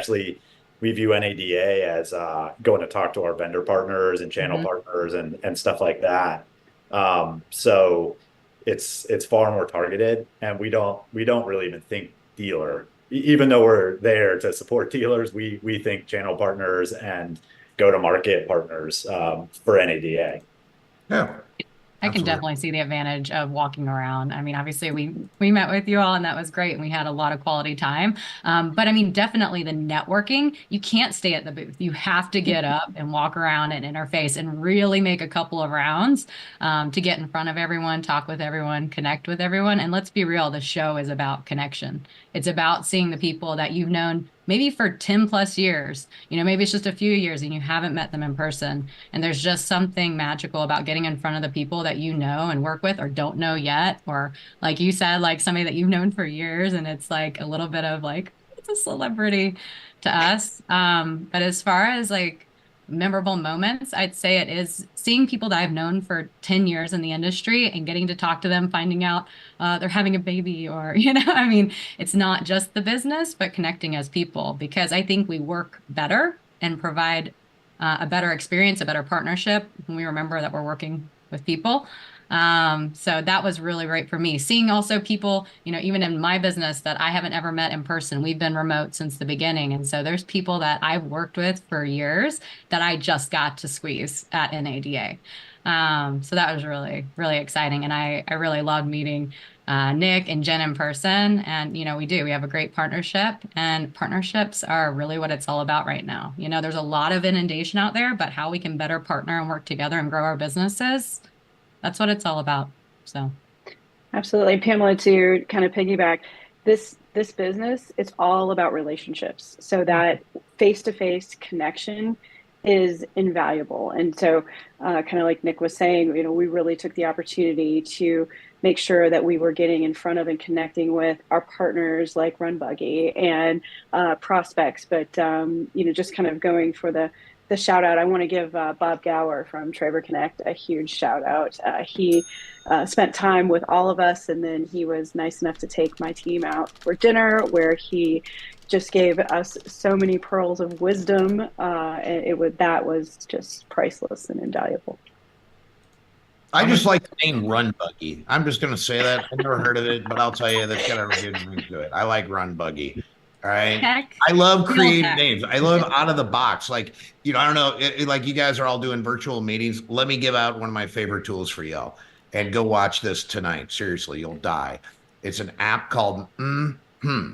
view NADA as going to talk to our vendor partners and channel partners and stuff like that. So it's far more targeted, and we don't really even think dealer, even though we're there to support dealers. We think channel partners and go to market partners for NADA. Yeah. I can definitely see the advantage of walking around. I mean, obviously we met with you all and that was great. And we had a lot of quality time. But I mean, definitely the networking, you can't stay at the booth. You have to get up and walk around and interface and really make a couple of rounds to get in front of everyone, talk with everyone, connect with everyone. And let's be real, the show is about connection. It's about seeing the people that you've known maybe for 10 plus years, maybe it's just a few years and you haven't met them in person. And there's just something magical about getting in front of the people that you know and work with or don't know yet. Or like you said, like somebody that you've known for years, and it's like a little bit of like, it's a celebrity to us. But as far as like memorable moments, I'd say it is seeing people that I've known for 10 years in the industry and getting to talk to them, finding out they're having a baby, or, I mean, it's not just the business, but connecting as people, because I think we work better and provide a better experience, a better partnership when we remember that we're working with people. So that was really great for me. Seeing also people, even in my business that I haven't ever met in person. We've been remote since the beginning. And so there's people that I've worked with for years that I just got to squeeze at NADA. So that was really, really exciting. And I really loved meeting Nick and Jen in person. And, we have a great partnership, and partnerships are really what it's all about right now. There's a lot of inundation out there, but how we can better partner and work together and grow our businesses, that's what it's all about. So absolutely. Pamela, to kind of piggyback, this business, it's all about relationships. So that face-to-face connection is invaluable. And so kind of like Nick was saying, we really took the opportunity to make sure that we were getting in front of and connecting with our partners like RunBuggy and prospects. But, just kind of going for the shout out, I want to give Bob Gower from Traver Connect a huge shout out. He spent time with all of us, and then he was nice enough to take my team out for dinner, where he just gave us so many pearls of wisdom. And that was just priceless and invaluable. I just like the name RunBuggy. I'm just going to say that. I've never heard of it, but I'll tell you, that's got a good ring to it. I like RunBuggy. All right. Heck, I love creative heck. names. I love out of the box. Like, I don't know, like you guys are all doing virtual meetings. Let me give out one of my favorite tools for y'all, and go watch this tonight. Seriously, you'll die. It's an app called MMHMM.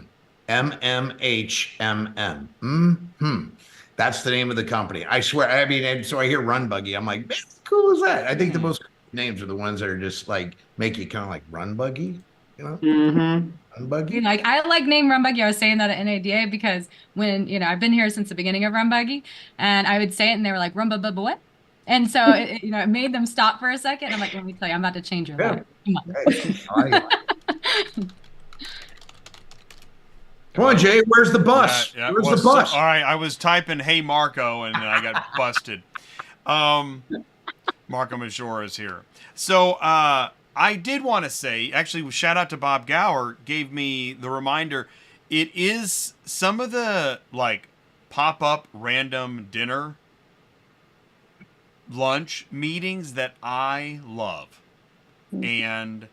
That's the name of the company. I swear. I mean, and so I hear RunBuggy. I'm like, man, how cool is that? I think the most names are the ones that are just like make you kind of like RunBuggy, RunBuggy. Like, I like name RunBuggy. I was saying that at NADA because when I've been here since the beginning of RunBuggy, and I would say it, and they were like RunBuggy what? And so it made them stop for a second. I'm like, let me tell you, I'm about to change your life. Come on. Come on, Jay. Where's the bus? Where's the bus? All right, I was typing "Hey Marco" and then I got busted. Marco Major is here. So I did want to say, actually, shout out to Bob Gower, gave me the reminder. It is some of the like pop-up random dinner lunch meetings that I love. And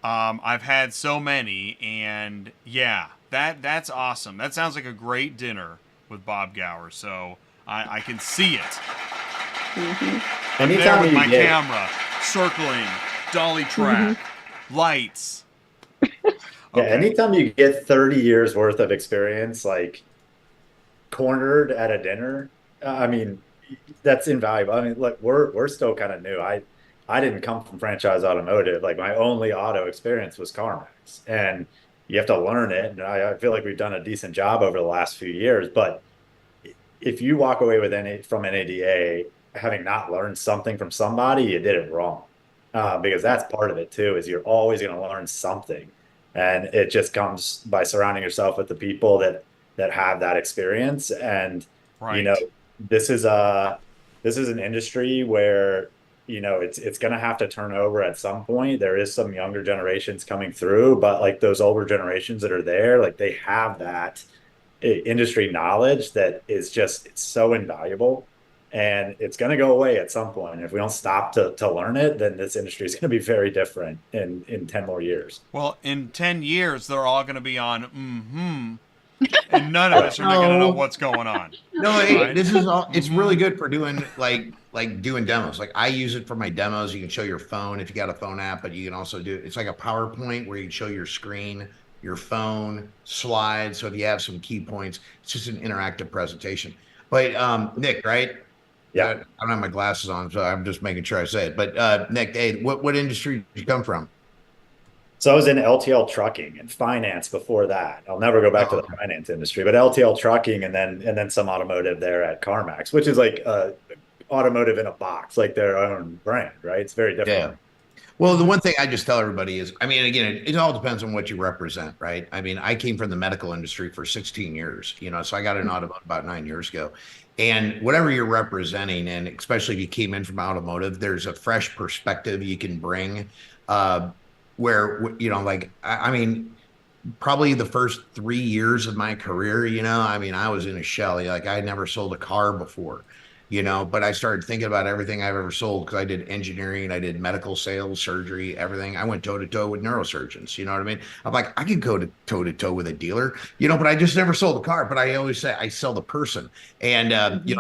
I've had so many, and yeah, that's awesome. That sounds like a great dinner with Bob Gower. So I can see it. Anytime there with my get... camera, circling, dolly track, lights. Yeah, anytime you get 30 years worth of experience, like cornered at a dinner, I mean, that's invaluable. I mean, look, we're still kind of new. I didn't come from franchise automotive. Like my only auto experience was CarMax, and you have to learn it. And I feel like we've done a decent job over the last few years. But if you walk away with from NADA having not learned something from somebody, you did it wrong. Because that's part of it too, is you're always going to learn something. And it just comes by surrounding yourself with the people that have that experience. And, this is an industry where, it's going to have to turn over at some point. There is some younger generations coming through, but like those older generations that are there, like they have that industry knowledge that is just, it's so invaluable. And it's going to go away at some point. And if we don't stop to learn it, then this industry is going to be very different in 10 more years. Well, in 10 years, they're all going to be on and none of us are going to know what's going on. No, hey, this is all. It's really good for doing like doing demos. Like I use it for my demos. You can show your phone if you got a phone app, but you can also do it's like a PowerPoint where you can show your screen, your phone, slides. So if you have some key points, it's just an interactive presentation. But Nick, right? Yeah, I don't have my glasses on, so I'm just making sure I say it. But Nick, hey, what industry did you come from? So I was in LTL trucking and finance before that. I'll never go back to the finance industry, but LTL trucking and then some automotive there at CarMax, which is like automotive in a box, like their own brand, right? It's very different. Yeah. Well, the one thing I just tell everybody is, I mean, again, it all depends on what you represent, right? I mean, I came from the medical industry for 16 years, so I got an automotive about 9 years ago. And whatever you're representing, and especially if you came in from automotive, there's a fresh perspective you can bring where, like, I mean, probably the first 3 years of my career, I mean, I was in a shell. Like I had never sold a car before, but I started thinking about everything I've ever sold because I did engineering, I did medical sales, surgery, everything. I went toe to toe with neurosurgeons. You know what I mean? I'm like, I could go toe to toe with a dealer, but I just never sold a car. But I always say I sell the person. And,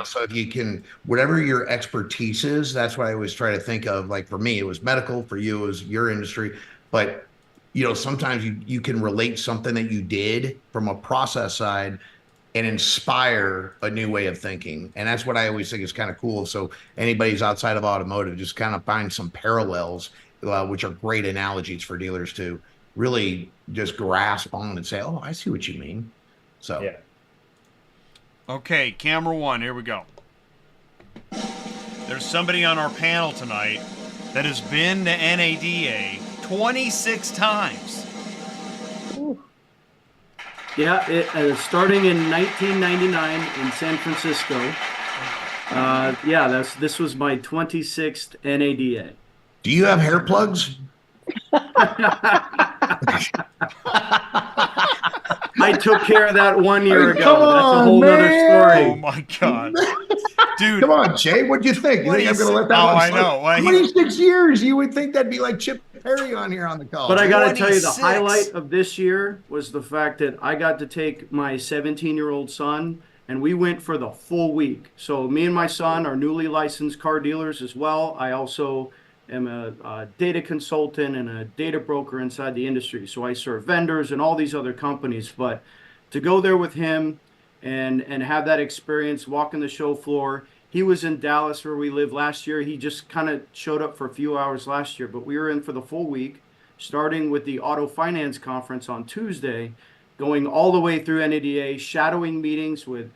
so if you can, whatever your expertise is, that's what I always try to think of. Like for me, it was medical, for you, it was your industry. But, sometimes you can relate something that you did from a process side and inspire a new way of thinking. And that's what I always think is kind of cool. So anybody's outside of automotive, just kind of find some parallels, which are great analogies for dealers to really just grasp on and say, oh, I see what you mean. So, yeah. Okay, camera one, here we go. There's somebody on our panel tonight that has been to NADA 26 times. Yeah, starting in 1999 in San Francisco. This was my 26th NADA. Do you have hair plugs? I took care of that 1 year ago. Come That's a on, whole other man. story. Oh my God. Dude. Come on, Jay. What do you think? You think I'm going to let that one I slip? know. Well, 26 years. You would think that'd be like Chip Perry on here on the call. But I got to tell you, the 26. highlight of this year was the fact that I got to take my 17-year-old son, and we went for the full week. So me and my son are newly licensed car dealers as well. I also am a data consultant and a data broker inside the industry. So I serve vendors and all these other companies. But to go there with him and have that experience, walking the show floor. He was in Dallas where we live last year. He just kind of showed up for a few hours last year, but we were in for the full week, starting with the Auto Finance Conference on Tuesday, going all the way through NADA, shadowing meetings with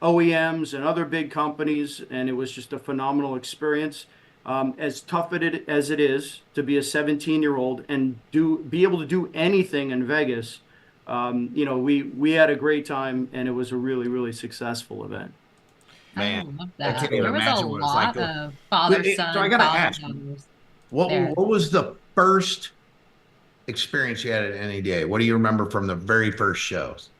OEMs and other big companies, and it was just a phenomenal experience. As tough as it is to be a 17-year-old and be able to do anything in Vegas, we had a great time, and it was a really, really successful event. Man, I love that. can't There even was a imagine what it's like lot to- of father-son, So I gotta ask, father-daughters. what was the first experience you had at NADA? What do you remember from the very first shows?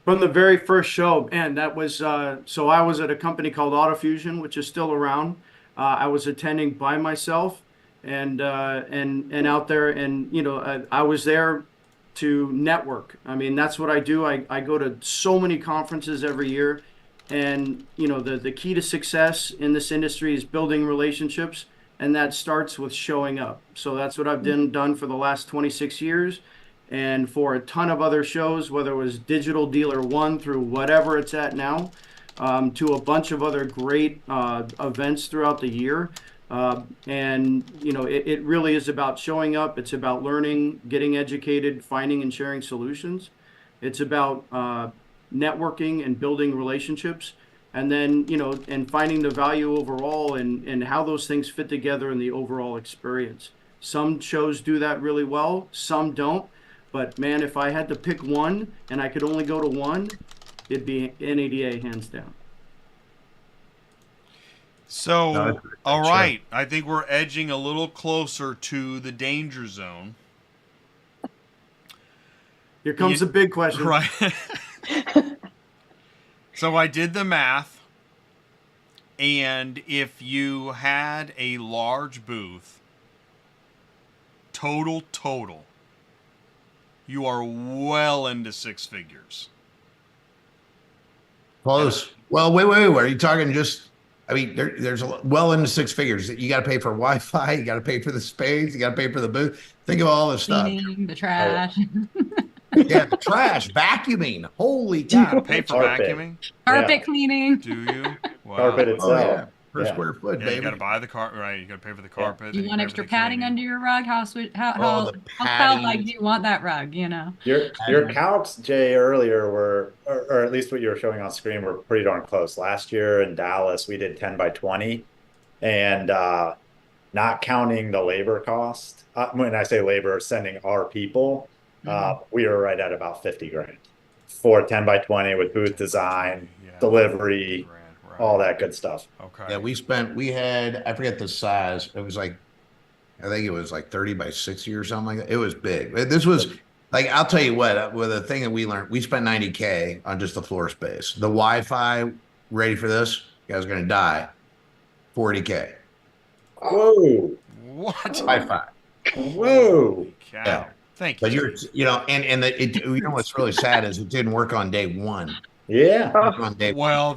From the very first show, man, that was so I was at a company called AutoFusion, which is still around. I was attending by myself and out there, and I was there to network. I mean, that's what I do. I go to so many conferences every year, and the key to success in this industry is building relationships, and that starts with showing up. So that's what I've done for the last 26 years. And for a ton of other shows, whether it was Digital Dealer 1 through whatever it's at now, to a bunch of other great events throughout the year. It really is about showing up. It's about learning, getting educated, finding and sharing solutions. It's about networking and building relationships. And then, and finding the value overall and how those things fit together in the overall experience. Some shows do that really well, some don't. But man, if I had to pick one and I could only go to one, it'd be NADA hands down. So, all right, I think we're edging a little closer to the danger zone. Here comes the big question. Right. So I did the math, and if you had a large booth, total, you are well into six figures. Close. Well, wait. Are you talking just? I mean, there's well into six figures. You got to pay for Wi-Fi. You got to pay for the space. You got to pay for the booth. Think of all this stuff. Cleaning, the trash. Yeah, the trash, vacuuming. Holy cow! Pay for vacuuming. Carpet cleaning. Do you? Wow. Carpet itself. Oh, yeah. Per square foot, baby. You got to buy the carpet, right? You got to pay for the carpet. Do you want extra padding under your rug? How padding. do you want that rug? Your calcs, Jay, earlier were, or at least what you were showing on screen, were pretty darn close. Last year in Dallas, we did 10 by 20, and not counting the labor cost. When I say labor, sending our people, we were right at about 50 grand for 10 by 20 with booth design, delivery. All that good stuff. Okay. Yeah, we had, I forget the size. It was like, I think it was like 30 by 60 or something like that. It was big. This was like, I'll tell you what, with the thing that we learned, we spent $90K on just the floor space. The Wi-Fi, ready for this? You guys are going to die. $40K. Whoa. What? Wi-Fi. Whoa. Yeah. Thank you. But you know what's really sad is it didn't work on day one. Yeah. Well,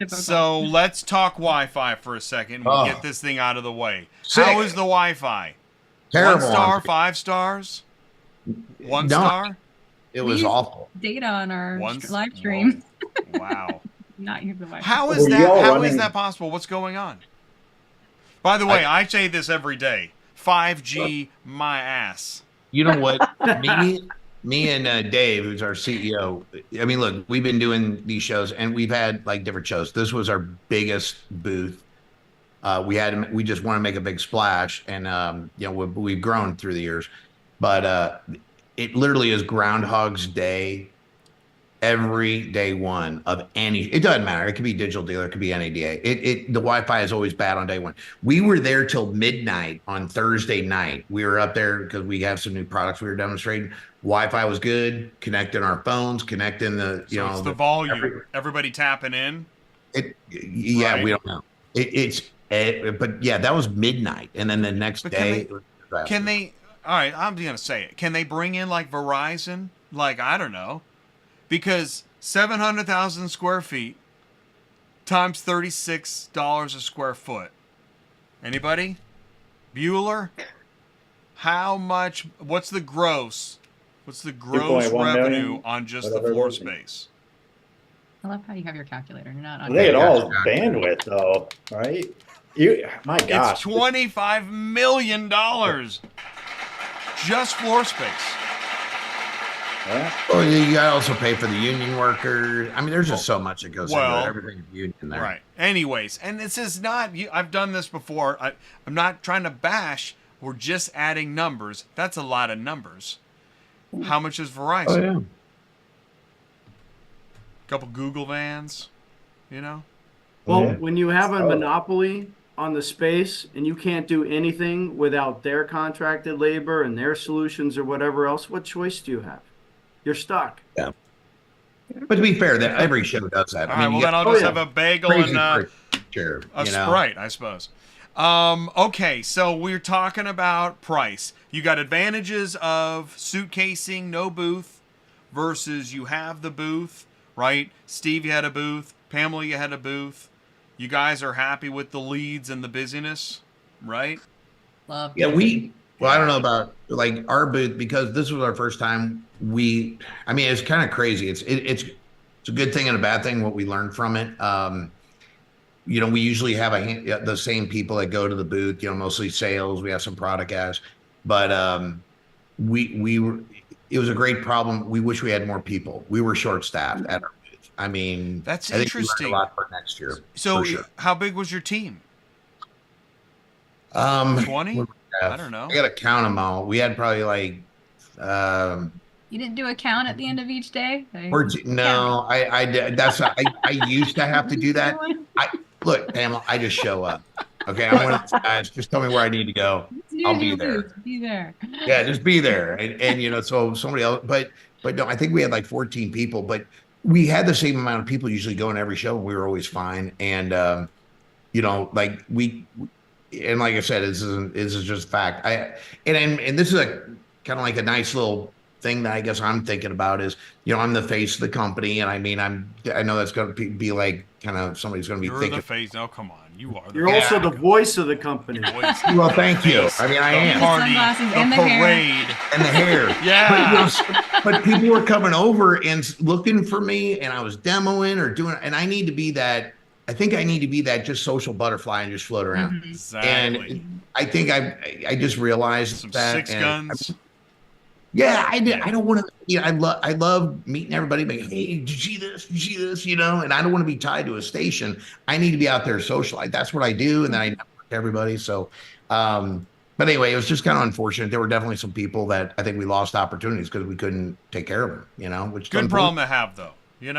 so let's talk Wi-Fi for a second. We'll get this thing out of the way. Sick. How is the Wi-Fi? Terrible. 1 star, 5 stars? 1 star? It was awful. Data on our live stream. Wow. Not use the Wi-Fi. How is that? How is that possible? What's going on? By the way, I say this every day. 5G, my ass. You know what? me and Dave, who's our CEO, I mean, look, we've been doing these shows and we've had like different shows. This was our biggest booth. We just want to make a big splash, and we've grown through the years, but it literally is Groundhog's Day every day one of any. It doesn't matter. It could be digital dealer, it could be NADA. The Wi-Fi is always bad on day one. We were there till midnight on Thursday night. We were up there because we have some new products we were demonstrating. Wi-Fi was good, connecting our phones, connecting the it's the volume. Everybody tapping in. Right? We don't know. But yeah, that was midnight, and then the next day. Can they? All right, I'm gonna say it. Can they bring in like Verizon? Like, I don't know, because 700,000 square feet times $36 a square foot. Anybody? Bueller? How much? What's the gross? What's the gross revenue on just the floor space? I love how you have your calculator. You're not on. They get all bandwidth though, right? My gosh, it's $25 million just floor space. Yeah. Well, you gotta also pay for the union workers. I mean, there's just so much that goes into everything union there. Right. Anyways, and this is not. I've done this before. I'm not trying to bash. We're just adding numbers. That's a lot of numbers. How much is Verizon? Oh yeah. Couple Google vans, Well, when you have a monopoly on the space and you can't do anything without their contracted labor and their solutions or whatever else, what choice do you have? You're stuck. Yeah. But to be fair, that every show does that. All right, well then I'll just have a bagel and a Sprite, I suppose. Okay, so we're talking about price. You got advantages of suitcasing, no booth, versus you have the booth. Right? Steve, you had a booth. Pamela, you had a booth. You guys are happy with the leads and the busyness, right? Love. Yeah, I don't know about like our booth, because this was our first time. It's kind of crazy. It's a good thing and a bad thing, what we learned from it. We usually have the same people that go to the booth, mostly sales. We have some product guys, but it was a great problem. We wish we had more people. We were short-staffed at our booth. I mean, that's I think interesting. we learned a lot for next year. So, sure. How big was your team? 20? I don't know. I got to count them all. We had probably like. You didn't do a count at the end of each day? No, I did. I used to have to do that. Look, Pamela, I just show up. Okay, I'm one of those guys. Just tell me where I need to go. I'll be there. Be there. Yeah, just be there. And so somebody else, but no, I think we had like 14 people, but we had the same amount of people usually going every show, and we were always fine. And like I said, this is just fact. And this is a kind of like a nice little thing that I guess I'm thinking about is, I'm the face of the company, and I mean, I know that's going to be like kind of somebody's going to be thinking. You're the face. Oh, come on. You are. You're also the voice of the company. Well, thank you. I mean, I am. Sunglasses and the parade. And the hair. Yeah. But people were coming over and looking for me, and I was demoing or doing, and I need to be that. I think I need to be that just social butterfly and just float around. Exactly. And I think I just realized some that. Six guns. Yeah, I did. I don't want to. I love meeting everybody. Like, hey, did you see this? Did you see this? And I don't want to be tied to a station. I need to be out there socializing. That's what I do, and then I network everybody. So, but anyway, it was just kind of unfortunate. There were definitely some people that I think we lost opportunities because we couldn't take care of them. Which good problem to have, though. It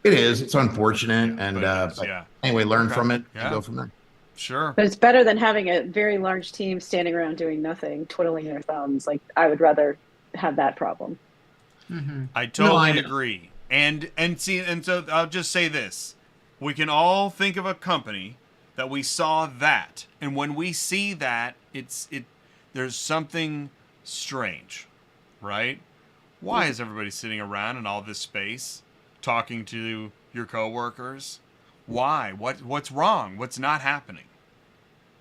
is. It's unfortunate, but anyway, learn from it and go from there. Sure. But it's better than having a very large team standing around doing nothing, twiddling their thumbs. Like, I would rather have that problem. I totally agree. And so I'll just say this. We can all think of a company that we saw that. And when we see that, there's something strange, right? Why is everybody sitting around in all this space talking to your coworkers? Why? What's wrong? What's not happening?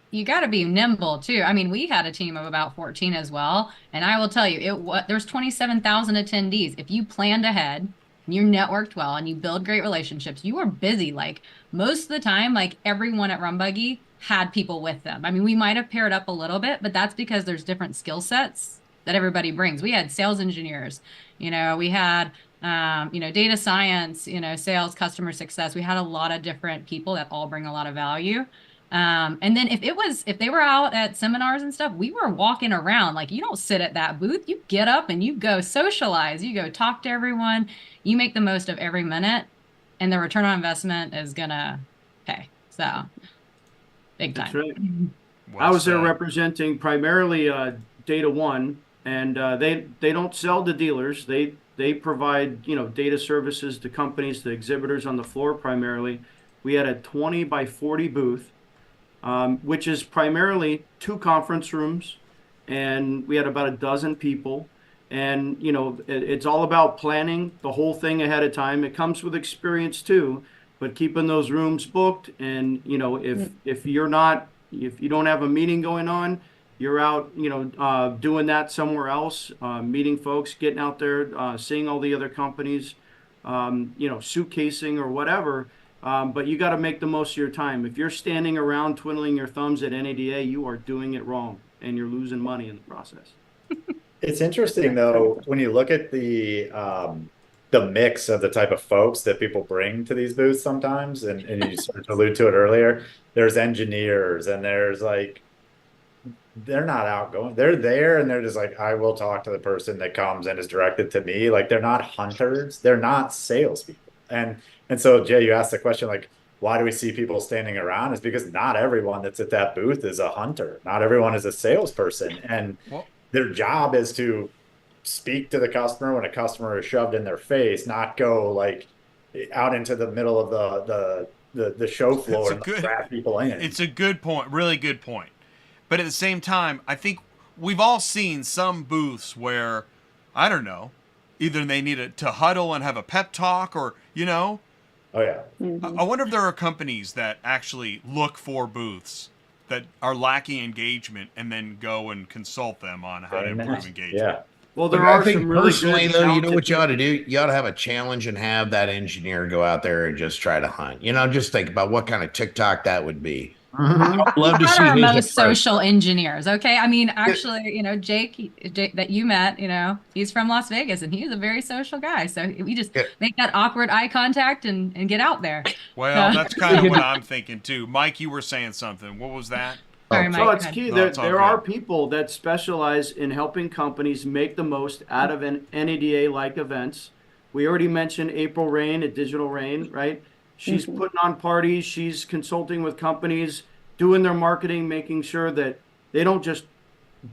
You got to be nimble too. I mean, we had a team of about 14 as well. And I will tell you, there's 27,000 attendees. If you planned ahead and you networked well and you build great relationships, you were busy. Like most of the time, like everyone at RunBuggy had people with them. I mean, we might have paired up a little bit, but that's because there's different skill sets that everybody brings. We had sales engineers We had, data science, sales, customer success. We had a lot of different people that all bring a lot of value. And then if they were out at seminars and stuff, we were walking around. Like, you don't sit at that booth, you get up and you go socialize, you go talk to everyone, you make the most of every minute, and the return on investment is gonna pay. So big time. That's right. Well I was there said. representing primarily Data One, and they don't sell to dealers. They provide data services to companies, to exhibitors on the floor primarily. We had a 20 by 40 booth, which is primarily 2 conference rooms, and we had about a dozen people. And it's all about planning the whole thing ahead of time. It comes with experience too, but keeping those rooms booked. And if you don't have a meeting going on, you're out doing that somewhere else, meeting folks, getting out there, seeing all the other companies, suitcasing or whatever. But you got to make the most of your time. If you're standing around twiddling your thumbs at NADA, you are doing it wrong, and you're losing money in the process. It's interesting though, when you look at the mix of the type of folks that people bring to these booths sometimes, and you sort of allude to it earlier, there's engineers, and there's they're not outgoing. They're there and they're just like, I will talk to the person that comes and is directed to me. Like, they're not hunters, they're not salespeople. And so, Jay, you asked the question, like, why do we see people standing around? It's because not everyone that's at that booth is a hunter. Not everyone is a salesperson. And their job is to speak to the customer when a customer is shoved in their face, not go out into the middle of the show floor and grab people in. It's a good point, really good point. But at the same time, I think we've all seen some booths where, I don't know, either they need to huddle and have a pep talk, or Oh yeah. I wonder if there are companies that actually look for booths that are lacking engagement and then go and consult them on how to improve engagement. Yeah. Well, I think personally, though, you know what you ought to do? You ought to have a challenge and have that engineer go out there and just try to hunt. Just think about what kind of TikTok that would be. I'd love to see Our his most approach. social engineers. Okay. I mean, actually, Jake that you met, he's from Las Vegas and he's a very social guy. So we just make that awkward eye contact and get out there. Well, that's kind of what I'm thinking too. Mike, you were saying something. What was that? Sorry, Mike. So it's key. No, it's all There are good. people that specialize in helping companies make the most out of an NADA-like events. We already mentioned April Rain at Digital Rain, right? She's putting on parties. She's consulting with companies, doing their marketing, making sure that they don't just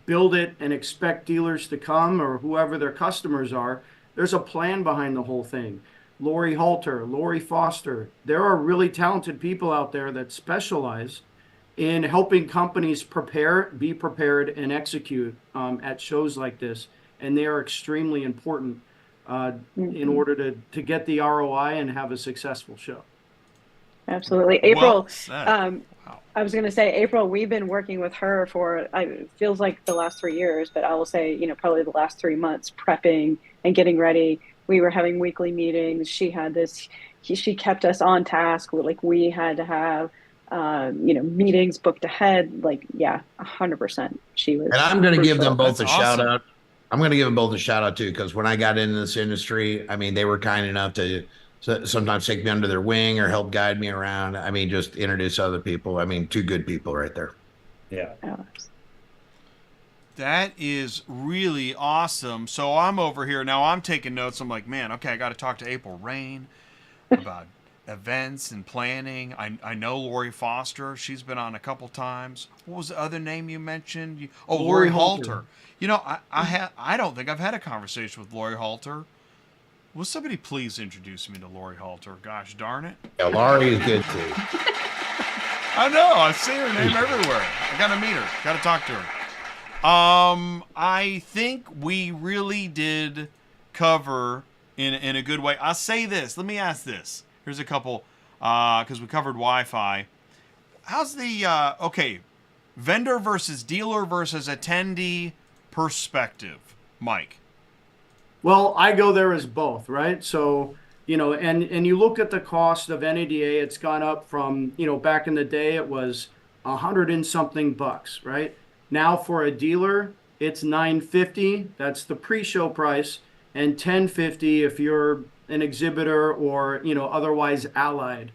build it and expect dealers to come or whoever their customers are. There's a plan behind the whole thing. Lori Halter, Lori Foster. There are really talented people out there that specialize in helping companies be prepared, and execute at shows like this. And they are extremely important in order to get the ROI and have a successful show. Absolutely. April, Well said. I was going to say, April, we've been working with her for, it feels like the last 3 years, but I will say, probably the last 3 months, prepping and getting ready. We were having weekly meetings. She had she kept us on task. We had to have, meetings booked ahead. 100%. She was. And I'm going to give them both That's a shout awesome. out. I'm going to give them both a shout out too, because when I got into this industry, I mean, they were kind enough to sometimes take me under their wing or help guide me around. I mean, just introduce other people. I mean, 2 good people right there. Yeah. That is really awesome. So I'm over here now. I'm taking notes. I'm like, man, okay, I got to talk to April Rain about events and planning. I know Lori Foster. She's been on a couple times. What was the other name you mentioned? Lori Halter. I don't think I've had a conversation with Lori Halter. Will somebody please introduce me to Lori Halter? Gosh darn it. Yeah, Laurie is good too. I know. I see her name everywhere. I got to meet her. Got to talk to her. I think we really did cover in a good way. I'll say this. Let me ask this. Here's a couple, because we covered Wi-Fi. How's the, vendor versus dealer versus attendee perspective, Mike? Well, I go there as both, right? So, and you look at the cost of NADA, it's gone up from, back in the day, it was $100 and something bucks, right? Now for a dealer, it's $950. That's the pre-show price. and 1050 if you're an exhibitor or, otherwise allied.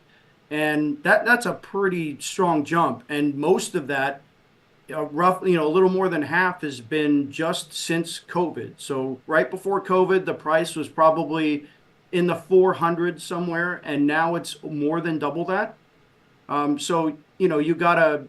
And that's a pretty strong jump. And most of that, roughly, a little more than half has been just since COVID. So right before COVID, the price was probably in the 400s somewhere, and now it's more than double that. So, you gotta,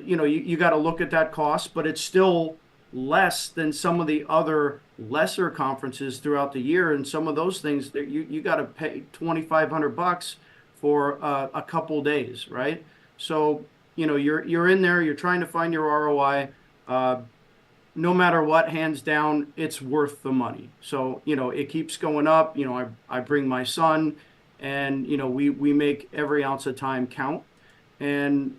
you gotta look at that cost, but it's still less than some of the other lesser conferences throughout the year. And some of those things that you got to pay $2,500 for a couple days, right? So, you're in there, you're trying to find your ROI. No matter what, hands down, it's worth the money. So, it keeps going up. I bring my son, and, we make every ounce of time count. And,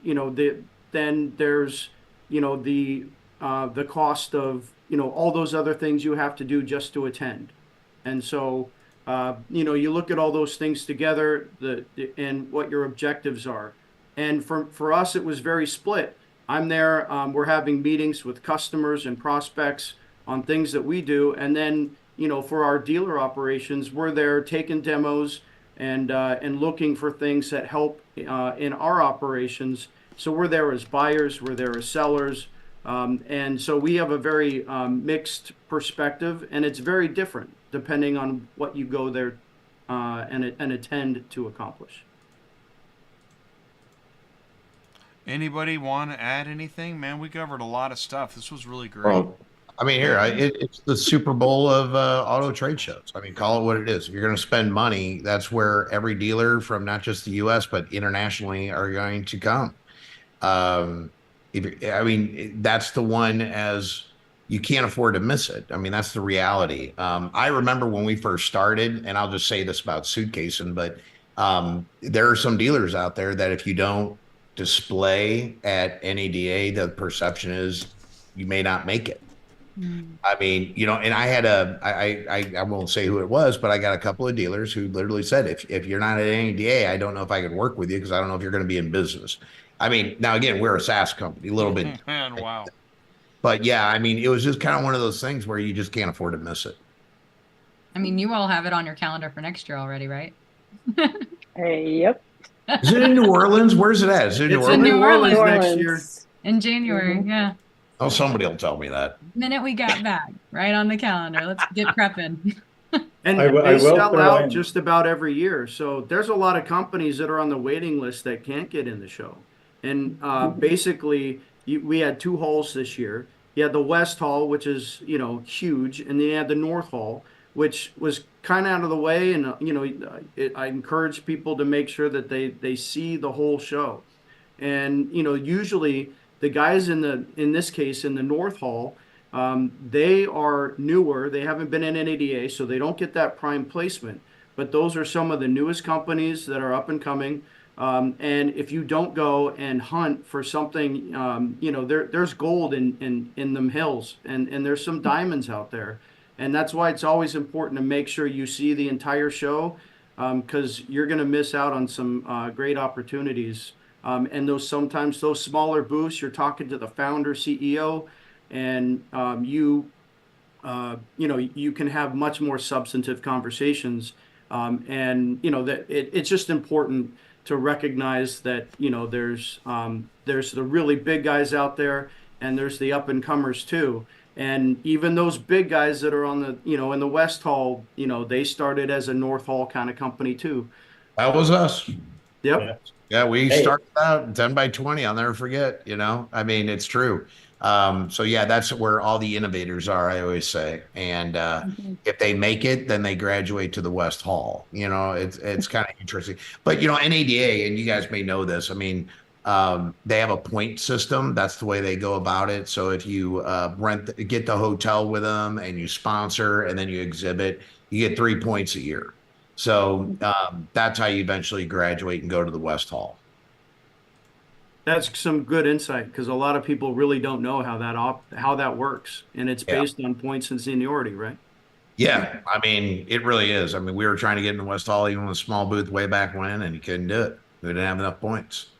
then there's, the cost of, all those other things you have to do just to attend. And so, you look at all those things together, and what your objectives are. And for us, it was very split. I'm there, we're having meetings with customers and prospects on things that we do. And then, for our dealer operations, we're there taking demos and looking for things that help in our operations. So we're there as buyers, we're there as sellers. And so we have a very mixed perspective, and it's very different depending on what you go there and attend to accomplish. Anybody want to add anything? Man, we covered a lot of stuff. This was really great. Well, I mean, it's the Super Bowl of auto trade shows. I mean, call it what it is. If you're going to spend money, that's where every dealer from not just the U.S., but internationally are going to come. That's the one, as you can't afford to miss it. I mean, that's the reality. I remember when we first started, and I'll just say this about suitcasing, but there are some dealers out there that if you don't display at NADA, the perception is you may not make it. I mean, and I had I won't say who it was, but I got a couple of dealers who literally said, if you're not at NADA, I don't know if I can work with you because I don't know if you're going to be in business. I mean, now again, we're a SaaS company, a little bit. Man, wow. But yeah, I mean, it was just kind of one of those things where you just can't afford to miss it. I mean, you all have it on your calendar for next year already, right? Yep. Is it in New Orleans? Where's it at? Is it in It's New in Orleans? New Orleans next year. In January, yeah. Oh, somebody will tell me that. The minute we got back, right on the calendar. Let's get prepping. And they sell out just about every year. So there's a lot of companies that are on the waiting list that can't get in the show. And basically, we had two halls this year. You had the West Hall, which is, huge. And then you had the North Hall, which was kind of out of the way. And, I encourage people to make sure that they see the whole show. And, usually the guys in this case, in the North Hall, they are newer. They haven't been in NADA, so they don't get that prime placement. But those are some of the newest companies that are up and coming. And if you don't go and hunt for something, there's gold in them hills, and there's some diamonds out there. And that's why it's always important to make sure you see the entire show, because you're going to miss out on some great opportunities. And sometimes those smaller booths, you're talking to the founder, CEO, and you can have much more substantive conversations. That it's just important to recognize that there's the really big guys out there, and there's the up and comers too. And even those big guys that are on the in the West Hall, they started as a North Hall kind of company too. That was us. Yep. Yeah, we started out 10 by 20. I'll never forget. I mean, it's true. So yeah, that's where all the innovators are, I always say. And if they make it, then they graduate to the West Hall. It's kind of interesting. But NADA, and you guys may know this, I mean, they have a point system. That's the way they go about it. So if you get the hotel with them and you sponsor and then you exhibit, you get 3 points a year. So that's how you eventually graduate and go to the West Hall. That's some good insight, because a lot of people really don't know how that works, and it's based on points and seniority, right? Yeah, I mean, it really is. I mean, we were trying to get in the West Hall even with a small booth way back when, and you couldn't do it. We didn't have enough points.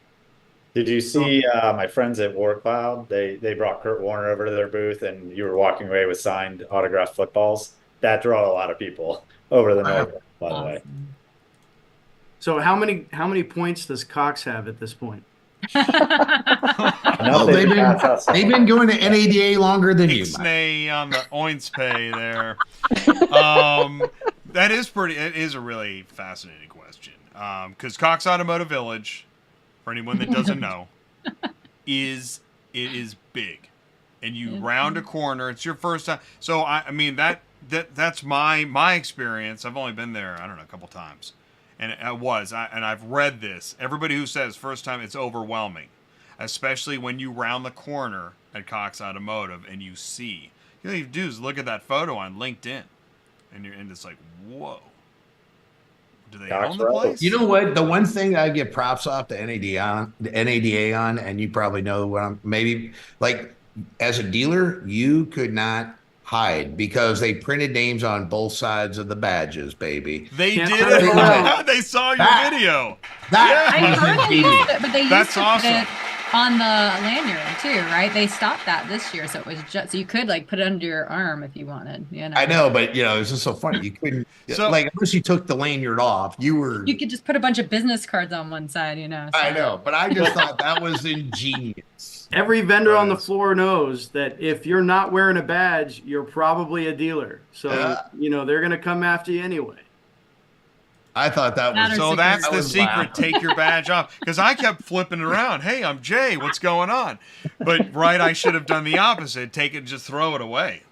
Did you see my friends at War Cloud? They brought Kurt Warner over to their booth, and you were walking away with signed autographed footballs. that draw a lot of people over the north, by the way. So how many points does Cox have at this point? Oh, they've been going to NADA longer than you. Ixnay on the Oints pay there. It is a really fascinating question. Because Cox Automotive Village, for anyone that doesn't know, is big. And you round a corner, it's your first time. So I mean that's my experience. I've only been there, I don't know, a couple times. And I've read this. Everybody who says first time, it's overwhelming, especially when you round the corner at Cox Automotive and you see. You know, you do is look at that photo on LinkedIn, and it's like, whoa. Do they own the place? You know what? The one thing I give props off to NADA on, and you probably know what I'm maybe like as a dealer, you could not hide because they printed names on both sides of the badges, baby. They did it. They saw your video. I heard it, but they That's used to awesome. put it on the lanyard too, right? They stopped that this year, so it was just so you could like put it under your arm if you wanted. You know. I know, but it's just so funny. You couldn't like unless you took the lanyard off, you could just put a bunch of business cards on one side, So. I know, but I just thought that was ingenious. Every vendor on the floor knows that if you're not wearing a badge, you're probably a dealer. So, they're going to come after you anyway. I thought that was so. That's the secret. Take your badge off, because I kept flipping it around. Hey, I'm Jay. What's going on? But I should have done the opposite. Take it, just throw it away.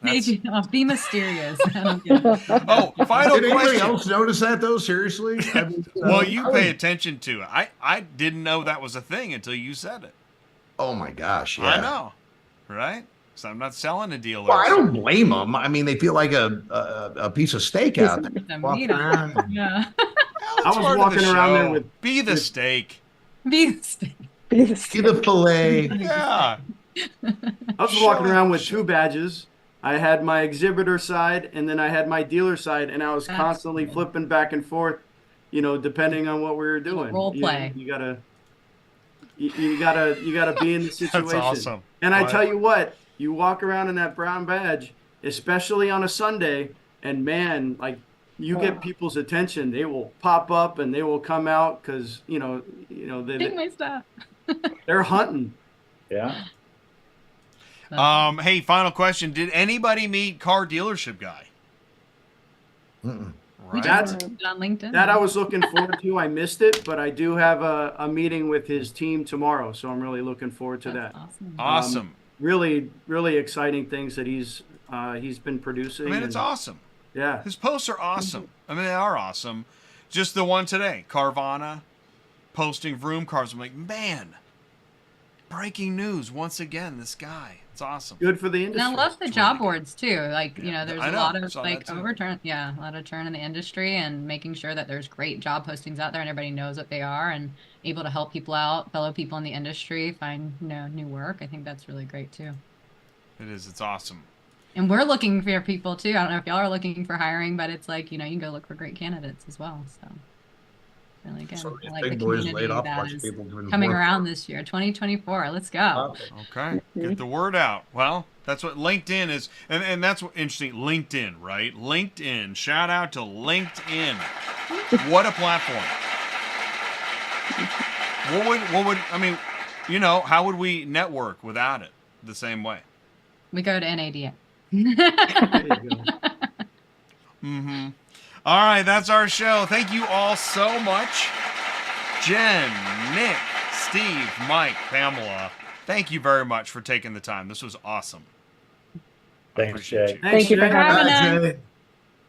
Be mysterious. I don't get it. Oh, final Did question. anybody else notice that though? Seriously? I mean, well, you pay attention to it. I didn't know that was a thing until you said it. Oh my gosh! Yeah. I know, right? So I'm not selling a dealer. Well, I don't blame them. I mean, they feel like a piece of steak out there. Yeah. I was walking around there with be the steak. Be the steak. Be the fillet. Yeah. I was walking around with two badges. I had my exhibitor side and then I had my dealer side, and I was constantly flipping back and forth, depending on what we were doing. Role play. You gotta be in the situation. That's awesome. And I tell you what, you walk around in that brown badge, especially on a Sunday, and man, like you get people's attention. They will pop up and they will come out because Take my stuff. They're hunting. Yeah. Hey, final question. Did anybody meet car dealership guy? Right. That's on LinkedIn. That I was looking forward to. I missed it, but I do have a meeting with his team tomorrow, so I'm really looking forward to that. Awesome. Really, really exciting things that he's been producing. I mean, it's awesome. Yeah. His posts are awesome. I mean, they are awesome. Just the one today, Carvana posting Vroom cars. I'm like, man, breaking news once again. This guy, it's awesome. Good for the industry. And I love the job boards too. Like, there's a lot of overturn. Yeah, a lot of turn in the industry and making sure that there's great job postings out there and everybody knows what they are and able to help people out, fellow people in the industry find new work. I think that's really great too. It is. It's awesome. And we're looking for people too. I don't know if y'all are looking for hiring, but it's like, you can go look for great candidates as well. So really good. So I like big the boys community laid off, that bunch is of people doing coming work. around this year, 2024. Let's go. Okay. Get the word out. Well, that's what LinkedIn is. And that's what interesting. LinkedIn, right? LinkedIn. Shout out to LinkedIn. What a platform. How would we network without it the same way? We go to NADA. Mm-hmm. All right, that's our show. Thank you all so much. Jen, Nick, Steve, Mike, Pamela, thank you very much for taking the time. This was awesome. Thanks, Jay. Thank you for having us.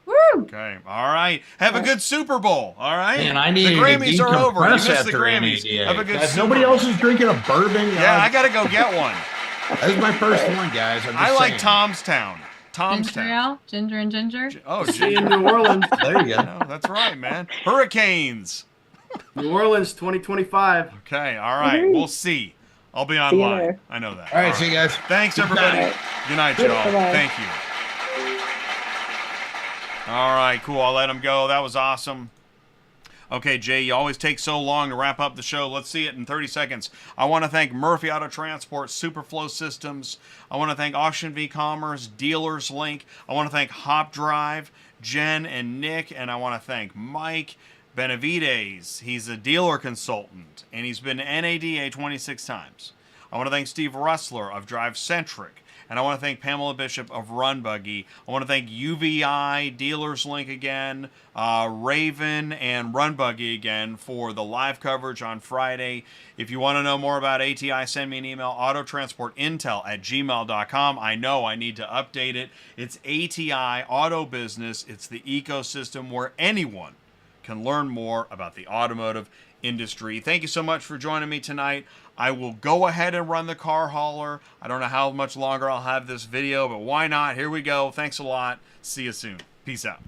Woo! Okay, all right. Have a good Super Bowl, all right? Man, I the need Grammys to are over. You decompress missed the after Grammys. NADA. Have a good Guys, Super nobody Bowl. else is drinking a bourbon. Yeah, I got to go get one. That was my first one, guys. I'm just I like saying. Tomstown. Ginger ale? Ginger and ginger? Oh, See you in New Orleans. There you go. No, that's right, man. Hurricanes. New Orleans 2025. Okay, all right. We'll see. I'll be See you online. there. I know that. All right, see you guys. Thanks, everybody. night. Good night, Good, y'all. bye-bye. Thank you. All right, cool. I'll let him go. That was awesome. Okay, Jay, you always take so long to wrap up the show. Let's see it in 30 seconds. I want to thank Murphy Auto Transport, Superflow Systems. I want to thank AuctionVCommerce, Dealerslink. I want to thank HopDrive, Jen and Nick, and I want to thank Mike Benavides. He's a dealer consultant, and he's been to NADA 26 times. I want to thank Steve Roessler of DriveCentric. And I want to thank Pamela Bishop of RunBuggy. I want to thank UVI, Dealerslink again, Raven, and RunBuggy again for the live coverage on Friday. If you want to know more about ATI, send me an email, autotransportintel@gmail.com. I know I need to update it. It's ATI Auto Business. It's the ecosystem where anyone can learn more about the automotive industry. Thank you so much for joining me tonight. I will go ahead and run the car hauler. I don't know how much longer I'll have this video, but why not? Here we go. Thanks a lot. See you soon. Peace out.